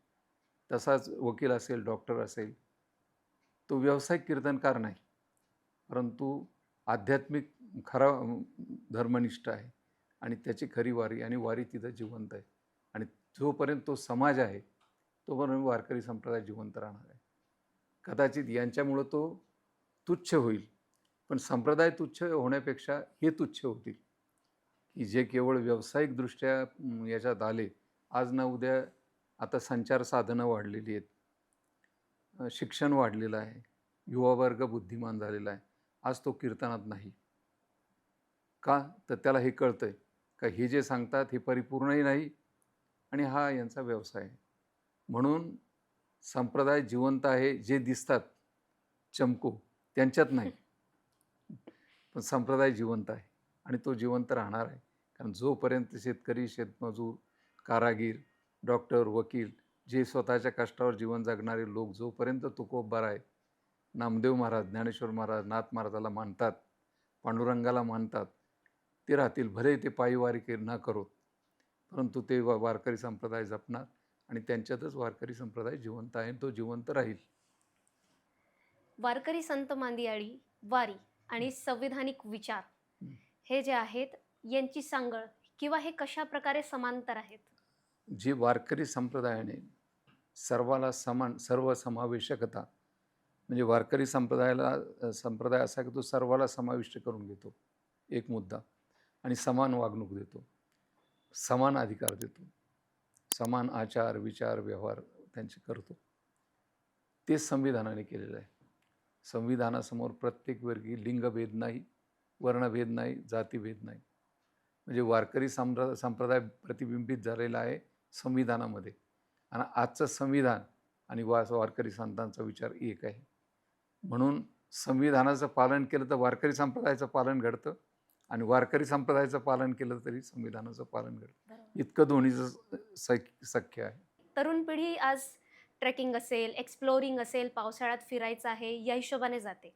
तसाच वकील असेल, डॉक्टर असेल, तो व्यावसायिक कीर्तनकार नाही, परंतु आध्यात्मिक खरा धर्मनिष्ठ आहे आणि त्याची खरी वारी आणि वारी तिथं जिवंत आहे. आणि जोपर्यंत तो समाज आहे तोपर्यंत वारकरी संप्रदाय जिवंत राहणार आहे. कदाचित यांच्यामुळं तो तुच्छ होईल, पण संप्रदाय तुच्छ होण्यापेक्षा हे तुच्छ होतील की जे केवळ व्यावसायिकदृष्ट्या याच्यात आले. आज ना उद्या आता संचार साधनं वाढलेली आहेत, शिक्षण वाढलेलं आहे, युवा वर्ग बुद्धिमान झालेला आहे. आज तो कीर्तनात नाही का? तर त्याला हे कळतंय का हे जे सांगतात हे परिपूर्णही नाही आणि हा यांचा व्यवसाय आहे. म्हणून संप्रदाय जिवंत आहे, जे दिसतात चमको त्यांच्यात नाही, पण संप्रदाय जिवंत आहे आणि तो जिवंत राहणार आहे. कारण जोपर्यंत शेतकरी, शेतमजूर, कारागीर, डॉक्टर, वकील, जे स्वतःच्या कष्टावर जीवन जगणारे लोक जोपर्यंत तुकोबा आहे, नामदेव महाराज, ज्ञानेश्वर महाराज, नाथ महाराजाला मानतात, पांडुरंगाला मानतात, ते राहतील. भले ते पायी वारी न करोत, परंतु ते वारकरी संप्रदाय जपणार आणि त्यांच्यातच वारकरी संप्रदाय जिवंत आहे, तो जिवंत राहील. वारकरी संत मांदियाळी, वारी आणि संविधानिक विचार हे जे आहेत यांची सांगड किंवा हे कशा प्रकारे समांतर आहेत? जे वारकरी संप्रदायाने सर्वाला समान, सर्वसमावेशकता, म्हणजे वारकरी संप्रदाय असा की तो सर्वाला समाविष्ट करून घेतो, एक मुद्दा, आणि समान वागणूक देतो, समान अधिकार देतो, समान आचार विचार व्यवहार त्यांचे करतो. ते संविधानाने केलेलं आहे. संविधानासमोर प्रत्येक वर्गी लिंगभेद नाही, वर्णभेद नाही, जातीभेद नाही. म्हणजे वारकरी संप्रदाय प्रतिबिंबित झालेला आहे संविधानामध्ये. आणि आजचं संविधान आणि वारकरी संतांचा विचार एक आहे. म्हणून संविधानाचं पालन केलं तर वारकरी संप्रदायाचं पालन घडतं आणि वारकरी संप्रदायाचं पालन केलं तरी संविधानाचं पालन घडतं. इतकं दोन्हीचं सख्य आहे. तरुण पिढी आज ट्रेकिंग असेल, एक्सप्लोरिंग असेल, पावसाळ्यात फिरायचं आहे या हिशोबाने जाते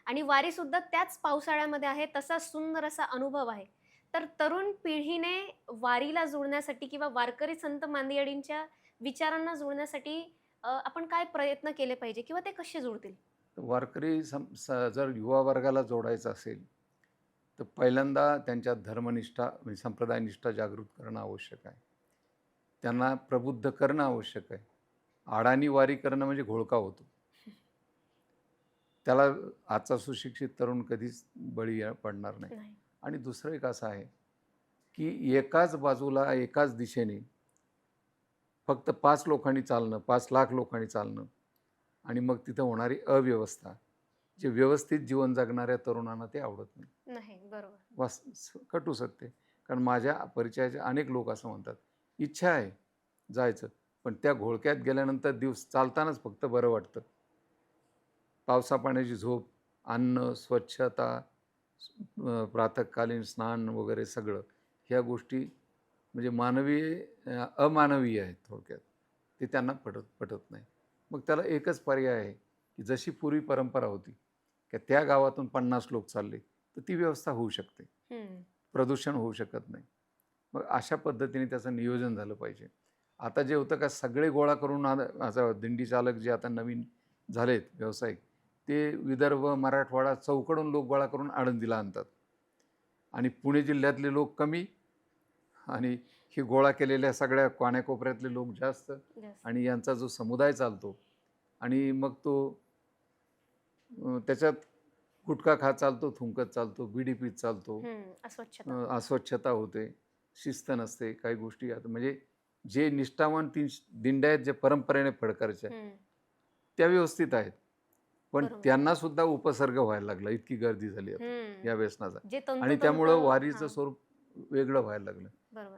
आणि वारी सुद्धा त्याच पावसाळ्यामध्ये आहे, तसा सुंदर असा अनुभव आहे. तर तरुण पिढीने वारीला जुळण्यासाठी किंवा वारकरी संत मांदियाळींच्या विचारांना जुळण्यासाठी आपण काय प्रयत्न केले पाहिजे किंवा ते कसे जुळतील? वारकरी जर युवा वर्गाला जोडायचं असेल तर पहिल्यांदा त्यांच्यात धर्मनिष्ठा म्हणजे संप्रदायनिष्ठा जागृत करणं आवश्यक आहे. त्यांना प्रबुद्ध करणं आवश्यक आहे. अडाणी वारी करणं म्हणजे घोळका होतो. त्याला आजचा सुशिक्षित तरुण कधीच बळी पडणार नाही. आणि दुसरं एक असं आहे की एकाच बाजूला एकाच दिशेने फक्त 5 लोकांनी चालणं, 5 लाख लोकांनी चालणं आणि मग तिथं होणारी अव्यवस्था, जे व्यवस्थित जीवन जगणाऱ्या तरुणांना ते आवडत नाही. बरोबर. कटू सत्य. कारण माझ्या परिचयाचे अनेक लोक असं म्हणतात, इच्छा आहे जायचं, पण त्या घोळक्यात गेल्यानंतर दिवस चालतानाच फक्त बरं वाटतं. पावसा पाण्याची झोप, अन्न, स्वच्छता, प्रातःकालीन स्नान वगैरे सगळं, ह्या गोष्टी म्हणजे अमानवीय आहेत थोडक्यात. ते त्यांना पटत नाही. मग त्याला एकच पर्याय आहे की जशी पूर्वी परंपरा होती की त्या गावातून 50 लोक चालले तर ती व्यवस्था होऊ शकते, प्रदूषण होऊ शकत नाही. मग अशा पद्धतीने त्याचं नियोजन झालं पाहिजे. आता जे होतं का सगळे गोळा करून आता दिंडी चालक जे आता नवीन झालेत व्यावसायिक, ते विदर्भ, मराठवाडा चौकडून लोक गोळा करून आळंदीला आणतात आणि पुणे जिल्ह्यातले लोक कमी आणि हे गोळा केलेल्या सगळ्या कानाकोपऱ्यातले लोक जास्त आणि यांचा जो समुदाय चालतो आणि मग तो त्याच्यात गुटखा खात चालतो, थुंकत चालतो, बिडी पीत चालतो, अस्वच्छता होते, शिस्त नसते, काही गोष्टी. आता म्हणजे जे निष्ठावान दिंड्या आहेत, जे परंपरेने फडकरच्या त्या व्यवस्थित आहेत, पण त्यांना सुद्धा उपसर्ग व्हायला लागला, इतकी गर्दी झाली या व्यसनाचा आणि त्यामुळं वारीचं स्वरूप वेगळं व्हायला लागलं.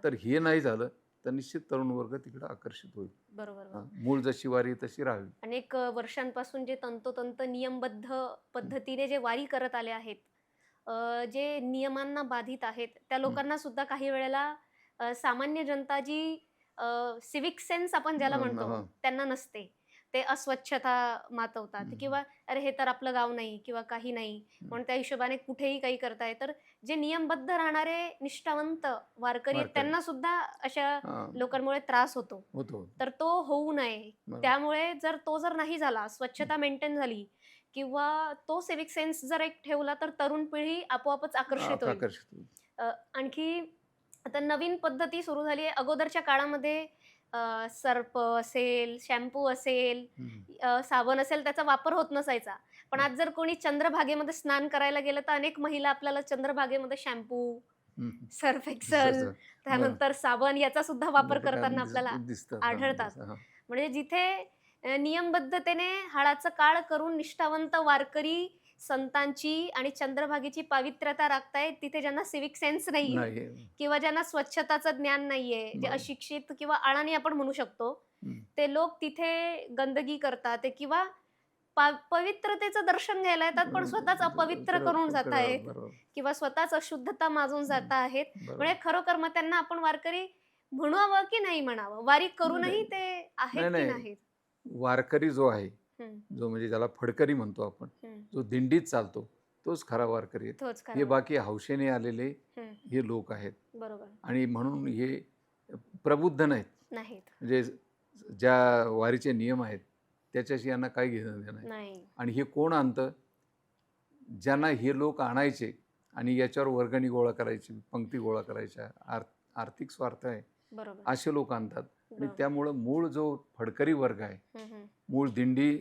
तर हे नाही झालं तर निश्चित तरुण वर्ग तिकडे आकर्षित होईल. बरोबर. मूळ जशी वारी तशी राहावी. अनेक वर्षांपासून जे तंतोतंत नियमबद्ध पद्धतीने जे वारी करत आले आहेत, जे नियमांना बाधित आहेत, त्या लोकांना सुद्धा काही वेळेला सामान्य जनता जी सिविक सेन्स आपण ज्याला म्हणतो त्यांना नसते. ते अस्वच्छता मातवतात हम्म. किंवा अरे हे तर आपलं गाव नाही किंवा काही नाही म्हणून त्या हिशोबाने कुठेही काही करताय. तर जे नियमबद्ध राहणारे निष्ठावंत वारकरी आहेत, वारकरी त्यांना सुद्धा अशा हा, लोकांमुळे त्रास होतो. होतो. तर तो होऊ नये. बरोबर. त्यामुळे जर नाही झाला, स्वच्छता मेंटेन झाली किंवा तो सिव्हिक सेन्स जर एक ठेवला, तर तरुण पिढी आपोआपच आकर्षित होईल. आकर्षित होतो. आणखी आता नवीन पद्धती सुरू झाली आहे. अगोदरच्या काळामध्ये सर्प असेल, शॅम्पू असेल, हम्म. साबण असेल, त्याचा वापर होत नसायचा. पण आज जर कोणी चंद्रभागेमध्ये स्नान करायला गेलं, तर अनेक महिला आपल्याला चंद्रभागेमध्ये शॅम्पू, हम्म. सर्फ एक्सेल, तसं. बरं. त्यानंतर साबण याचा सुद्धा वापर नाटकात करताना आपल्याला दिसतात हा, आढळतात. हा. म्हणजे जिथे नियमबद्धतेने हाळाचं काळ करून निष्ठावंत वारकरी संतांची आणि चंद्रभागेची पावित्र्यता राखतायत, तिथे ज्यांना सिव्हिक सेन्स नाहीये नाही. किंवा ज्यांना स्वच्छताचं ज्ञान नाहीये, जे बरोबर. अशिक्षित किंवा अडाणी आपण म्हणू शकतो, हम्म. ते लोक तिथे गंदगी करतात ते किंवा पवित्रतेचं दर्शन घ्यायला येतात, पण स्वतःच अपवित्र करून जात आहेत बरोबर. किंवा स्वतःच अशुद्धता माजून जात आहेत. बरोबर. म्हणजे खरोखर मग त्यांना आपण वारकरी म्हणावं की नाही म्हणावं? वारी करूनही ते आहेत नाही, की नाही. नाहीत? वारकरी जो आहे, हं, जो म्हणजे ज्याला फडकरी म्हणतो आपण, हं. जो दिंडीत चालतो, तोच खरा वारकरी आहे. तोच खरा हे वारकरी. बाकी हौशेने आलेले हं, हे लोक आहेत बरोबर. आणि म्हणून हे प्रबुद्ध नाहीत. नाहीत. म्हणजे ज्या वारीचे नियम आहेत त्याच्याशी यांना काही घेणं देणं नाही. नाही. आणि हे कोण आणतं? ज्यांना हे लोक आणायचे आणि याच्यावर वर्गणी गोळा करायची, पंक्ती गोळा करायच्या, आर्थिक स्वार्थ आहे, बरोबर. असे लोक आणतात. आणि बरोबर. त्यामुळं मूळ जो फडकरी वर्ग आहे, हं, हं. मूळ दिंडी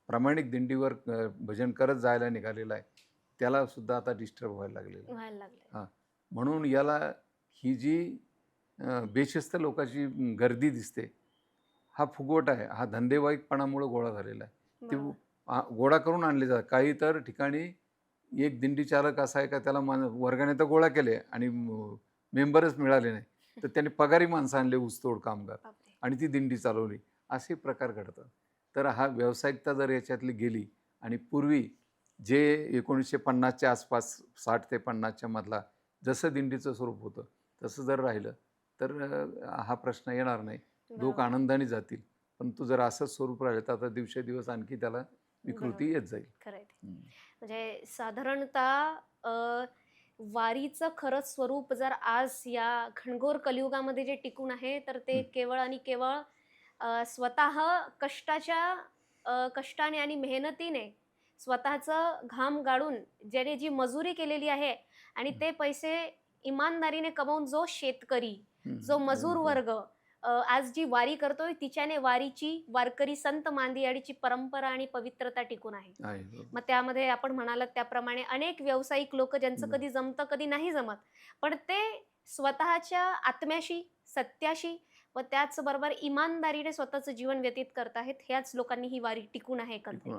प्रामाणिक दिंडीवर भजन करत जायला निघालेला आहे, त्याला सुद्धा आता डिस्टर्ब व्हायला लागलेलं आहे. व्हायला लागले. हां, म्हणून याला ही जी बेशिस्त लोकांची गर्दी दिसते, हा फुगवट आहे, हा धंदेवाईकपणामुळे गोळा झालेला आहे. ते बरोबर. गोळा करून आणले जातात. काही तर ठिकाणी एक दिंडी चालक असा आहे का त्याला वर्गाने तर गोळा केले आणि मेंबरच मिळाले नाही, तर त्याने पगारी माणसं आणले, ऊसतोड कामगार, बापरे. आणि ती दिंडी चालवली. असे प्रकार घडतात. तर हा व्यावसायिकता जर याच्यातली गेली आणि पूर्वी जे 1950च्या आसपास 60 ते 50च्या मधला जसं दिंडीचं स्वरूप होतं तसं जर राहिलं तर हा प्रश्न येणार नाही. लोक बरोबर. आनंदाने जातील. परंतु जर असंच स्वरूप राहिलं तर आता दिवसेदिवस आणखी त्याला विकृती येत जाईल. खरं आहे ते. म्हणजे साधारणतः वारीचं खरं स्वरूप जर आज या घनघोर कलियुगामध्ये जे टिकून आहे, तर ते केवळ आणि केवळ स्वतः कष्टाने आणि मेहनतीने स्वतःचं घाम गाळून ज्याने जी मजुरी केलेली आहे आणि ते पैसे इमानदारीने कमवून जो शेतकरी, जो मजूर वर्ग आज जी वारी करतोय, तिच्याने वारीची, वारकरी संत मांदियाडीची परंपरा आणि पवित्रता टिकून आहे. मग त्यामध्ये आपण म्हणालात त्याप्रमाणे अनेक व्यावसायिक लोक ज्यांचं कधी जमतं, कधी नाही जमत, पण ते स्वतःच्या आत्म्याशी, सत्याशी व त्याचबरोबर इमानदारीने स्वतःचं जीवन व्यतीत करत आहेत. ह्याच लोकांनी ही वारी टिकून आहे, करते.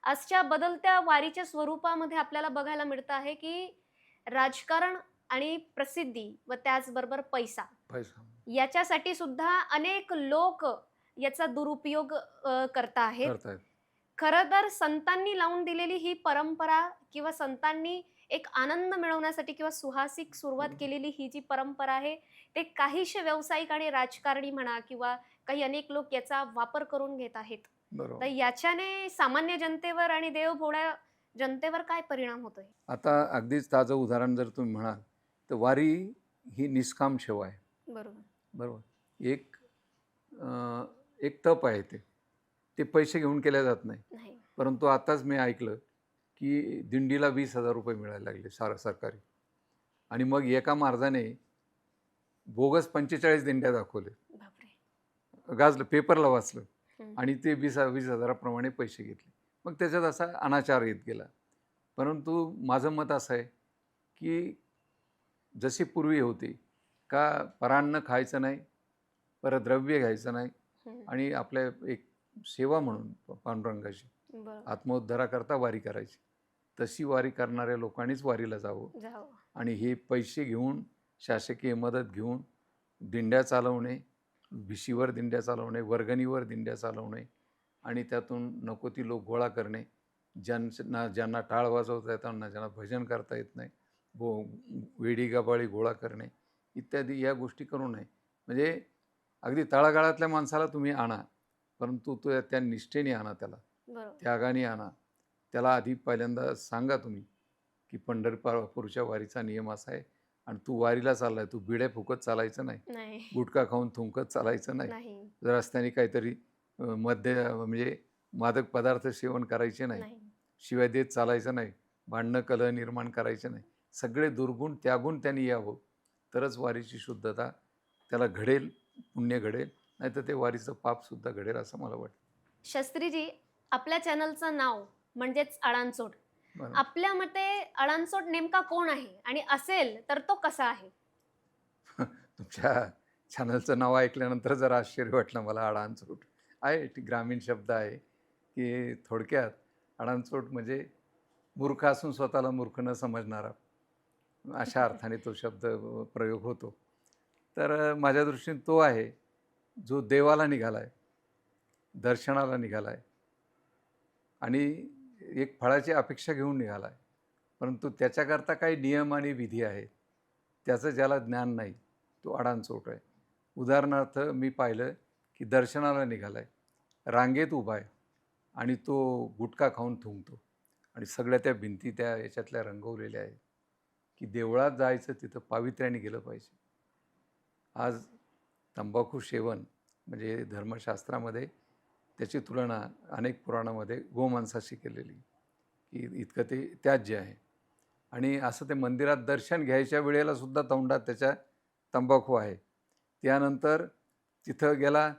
आजच्या बदलत्या वारीच्या स्वरूपामध्ये आपल्याला बघायला मिळतं आहे की राजकारण आणि प्रसिद्धी व त्याचबरोबर पैसा याच्यासाठी सुद्धा अनेक लोक याचा दुरुपयोग करत आहेत. खरं तर संतांनी लावून दिलेली ही परंपरा किंवा संतांनी एक आनंद मिळवण्यासाठी किंवा सुहासिक सुरुवात केलेली ही जी परंपरा आहे, ते काहीशे व्यावसायिक आणि राजकारणी म्हणा किंवा काही अनेक लोक याचा वापर करून घेत आहेत. तर याच्याने सामान्य जनतेवर आणि देवभोळ्या जनतेवर काय परिणाम होतोय? आता अगदीच ताजं उदाहरण जर तुम्ही म्हणाल तर वारी ही निष्काम सेवा आहे. बरोबर. एक तप आहे. ते पैसे घेऊन केल्या जात नाही. परंतु आताच मी ऐकलं की दिंडीला 20,000 रुपये मिळायला लागले सरकारी. आणि मग एका महाराजाने बोगस 45 दिंड्या दाखवले. गाजलं, पेपरला वाचलं आणि ते 20,000 पैसे घेतले. मग त्याच्यात असा अनाचार येत गेला. परंतु माझं मत असं आहे की जशी पूर्वी होती का परान्न खायचं नाही, परद्रव्य घ्यायचं नाही आणि आपल्या एक सेवा म्हणून पांडुरंगाची आत्मोद्धाराकरता वारी करायची, तशी वारी करणाऱ्या लोकांनीच वारीला जावं. आणि हे पैसे घेऊन, शासकीय मदत घेऊन दिंड्या चालवणे, भिशीवर दिंड्या चालवणे, वर्गणीवर दिंड्या चालवणे आणि त्यातून नको ती लोक गोळा करणे, ज्यांना टाळ वाजवता येताना, ज्यांना भजन करता येत नाही, वेडी गबाळी गोळा करणे इत्यादी या गोष्टी करू नये. म्हणजे अगदी तळागाळातल्या माणसाला तुम्ही आणा, परंतु तो त्या निष्ठेने आणा, त्याला बरोबर. त्यागाने आणा. त्याला आधी पहिल्यांदा सांगा तुम्ही, की पंढरपूरच्या वारीचा नियम असा आहे आणि तू वारीला चाललाय, तू बिड्या फुकत चालायचं नाही, नाही. गुटखा खाऊन थुंकत चालायचं नाही, नाही. रस्त्याने काहीतरी मद्य म्हणजे मादक पदार्थ सेवन करायचे नाही, नाही. शिवाय देत चालायचं नाही, भांडणं कलह निर्माण करायचे नाही. सगळे दुर्गुण त्यागून त्यांनी यावं, तरच वारीची शुद्धता त्याला घडेल, पुण्य घडेल. नाहीतर ते वारीचं पापसुद्धा घडेल असं मला वाटतं. शास्त्रीजी, आपल्या चॅनलचं नाव म्हणजेच अळांचोट. बरं. आपल्या मते अळांचोट नेमका कोण आहे आणि असेल तर तो कसा आहे? तुमच्या चॅनलचं नाव ऐकल्यानंतर जरा आश्चर्य वाटलं मला. अडाणचोट आहे, ती ग्रामीण शब्द आहे, की थोडक्यात अडाणचोट म्हणजे मूर्ख असून स्वतःला मूर्ख न समजणारा, अशा अर्थाने तो शब्द प्रयोग होतो. तर माझ्या दृष्टीने तो आहे जो देवाला निघाला आहे, दर्शनाला निघाला आहे आणि एक फळाची अपेक्षा घेऊन निघाला आहे. परंतु त्याच्याकरता काही नियम आणि विधी आहेत. त्याचं ज्याला ज्ञान नाही तो अडाणचोट आहे. उदाहरणार्थ मी पाहिलं की दर्शनाला निघाला आहे, रांगेत उभा आहे आणि तो गुटखा खाऊन थुंकतो आणि सगळ्या त्या भिंती त्या याच्यातल्या रंगवलेल्या आहेत की देवळात जायचं तिथं पावित्र्याने गेलं पाहिजे. आज तंबाखू सेवन म्हणजे धर्मशास्त्रामध्ये त्याची तुलना अनेक पुराणामध्ये गोमांसाशी केलेली, की इतकं ते त्याज्य आहे. आणि असं ते मंदिरात दर्शन घ्यायच्या वेळेला सुद्धा तोंडात त्याच्या तंबाखू आहे. त्यानंतर तिथं गेला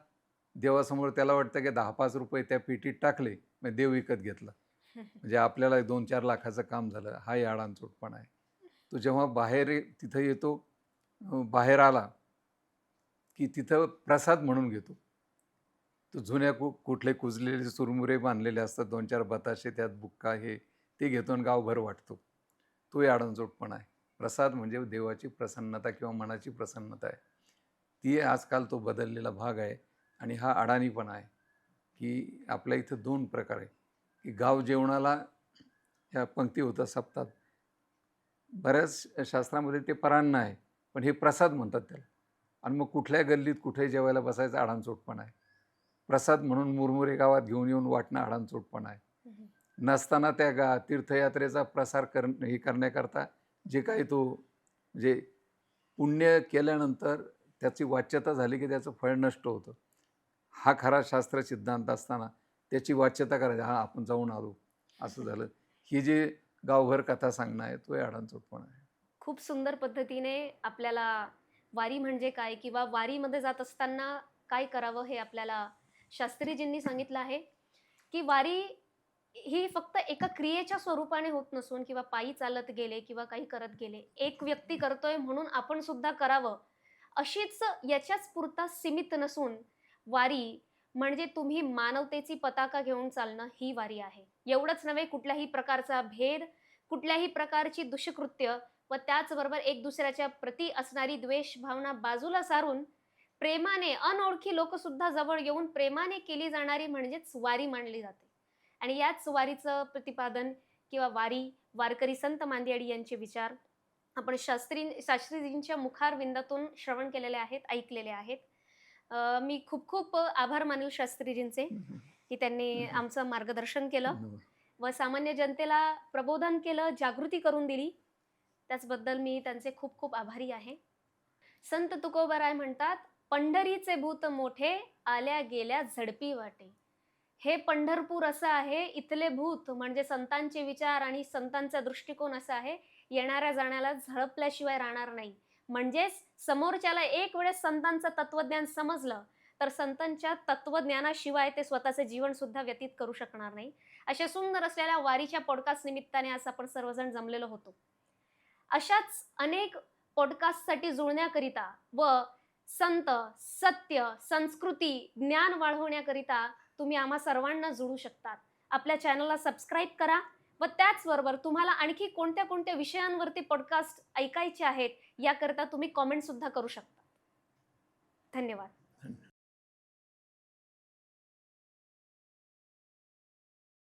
देवासमोर, त्याला वाटतं की 10-5 रुपये त्या पेटीत टाकले, मग देव विकत घेतला. म्हणजे आपल्याला 2-4 लाखाचं काम झालं. हाही अडाणचोटपणा आहे. तो जेव्हा तिथं येतो, बाहेर आला की तिथं प्रसाद म्हणून घेतो. तो जुन्या कुठले कुजलेले चुरमुरे बांधलेले असतात, 2-4 बताशे, त्यात बुक्का हे ते घेतो आणि गावभर वाटतो. तोही अडाणचोटपणा आहे. प्रसाद म्हणजे देवाची प्रसन्नता किंवा मनाची प्रसन्नता आहे. ती आजकाल तो बदललेला भाग आहे आणि हा अडाणीपणा आहे, की आपल्या इथं 2 प्रकार आहे, की गाव जेवणाला ह्या पंक्ती होतात सप्तात. बऱ्याच शास्त्रामध्ये ते परान्न आहे, पण हे प्रसाद म्हणतात त्याला. आणि मग कुठल्या गल्लीत कुठेही जेवायला बसायचा अडाणचोटपणा आहे. प्रसाद म्हणून मुरमुरे गावात घेऊन येऊन वाटणं अडाणचोटपणा आहे. नसताना त्या तीर्थयात्रेचा प्रसार हे करण्याकरता जे काही तो म्हणजे पुण्य केल्यानंतर त्याची वाच्यता झाली की त्याचं फळ नष्ट होतं. हा खरा शास्त्र सिद्धांत असताना त्याची वाच्यता करायची, हा आपण जाऊन आलो, असं झालं. ही जी गावभर कथा सांगणं आहे तो अडाणचोटपणा आहे. खूप सुंदर पद्धतीने आपल्याला वारी म्हणजे काय किंवा वारीमध्ये जात असताना काय करावं हे आपल्याला शास्त्रीजींनी सांगितलं आहे, की वारी ही फक्त एका क्रियेच्या स्वरूपाने होत नसून किंवा पायी चालत गेले किंवा काही करत गेले, एक व्यक्ती करतोय म्हणून आपण सुद्धा करावं अशीच याच्याच पुरता सीमित नसून वारी म्हणजे तुम्ही मानवतेची पताका घेऊन चालणं ही वारी आहे. एवढंच नव्हे, कुठल्याही प्रकारचा भेद, कुठल्याही प्रकारची दुष्कृत्य व त्याचबरोबर एक दुसऱ्याच्या प्रती असणारी द्वेष भावना बाजूला सारून प्रेमाने अनोळखी लोक सुद्धा जवळ येऊन प्रेमाने केली जाणारी म्हणजेच वारी मानली जाते. आणि याच वारीचं प्रतिपादन किंवा वारी, वारकरी संत मांदियाडी यांचे विचार आपण शास्त्रीजींच्या मुखारविंदातून श्रवण केलेले आहेत, ऐकलेले आहेत. मी खूप खूप आभार मानेल शास्त्रीजींचे, की त्यांनी आमचं मार्गदर्शन केलं व सामान्य जनतेला प्रबोधन केलं, जागृती करून दिली. त्याचबद्दल मी त्यांचे खूप खूप आभारी आहे. संत तुकोबाराय म्हणतात, पंढरीचे भूत मोठे, आल्या गेल्या झडपी वाटे. हे पंढरपूर असं आहे, इथले भूत म्हणजे संतांचे विचार आणि संतांचा दृष्टिकोन असा आहे, येणाऱ्या जाण्याला झळपल्याशिवाय राहणार नाही. म्हणजेच समोरच्याला एक वेळेस संतांचं तत्वज्ञान समजलं तर संतांच्या तत्वज्ञानाशिवाय ते स्वतःचे जीवन सुद्धा व्यतीत करू शकणार नाही. अशा सुंदर असलेल्या वारीच्या पॉडकास्ट निमित्ताने आज आपण सर्वजण जमलेलो होतो. अशाच अनेक पॉडकास्टसाठी जुळण्याकरिता व संत, सत्य, संस्कृती, ज्ञान वाढवण्याकरिता तुम्ही आम्हा सर्वांना जुळू शकतात. आपल्या चॅनलला सबस्क्राईब करा व त्याचबरोबर तुम्हाला आणखी कोणत्या कोणत्या विषयांवरती पॉडकास्ट ऐकायचे आहेत याकरता तुम्ही कॉमेंट सुद्धा करू शकता. धन्यवाद.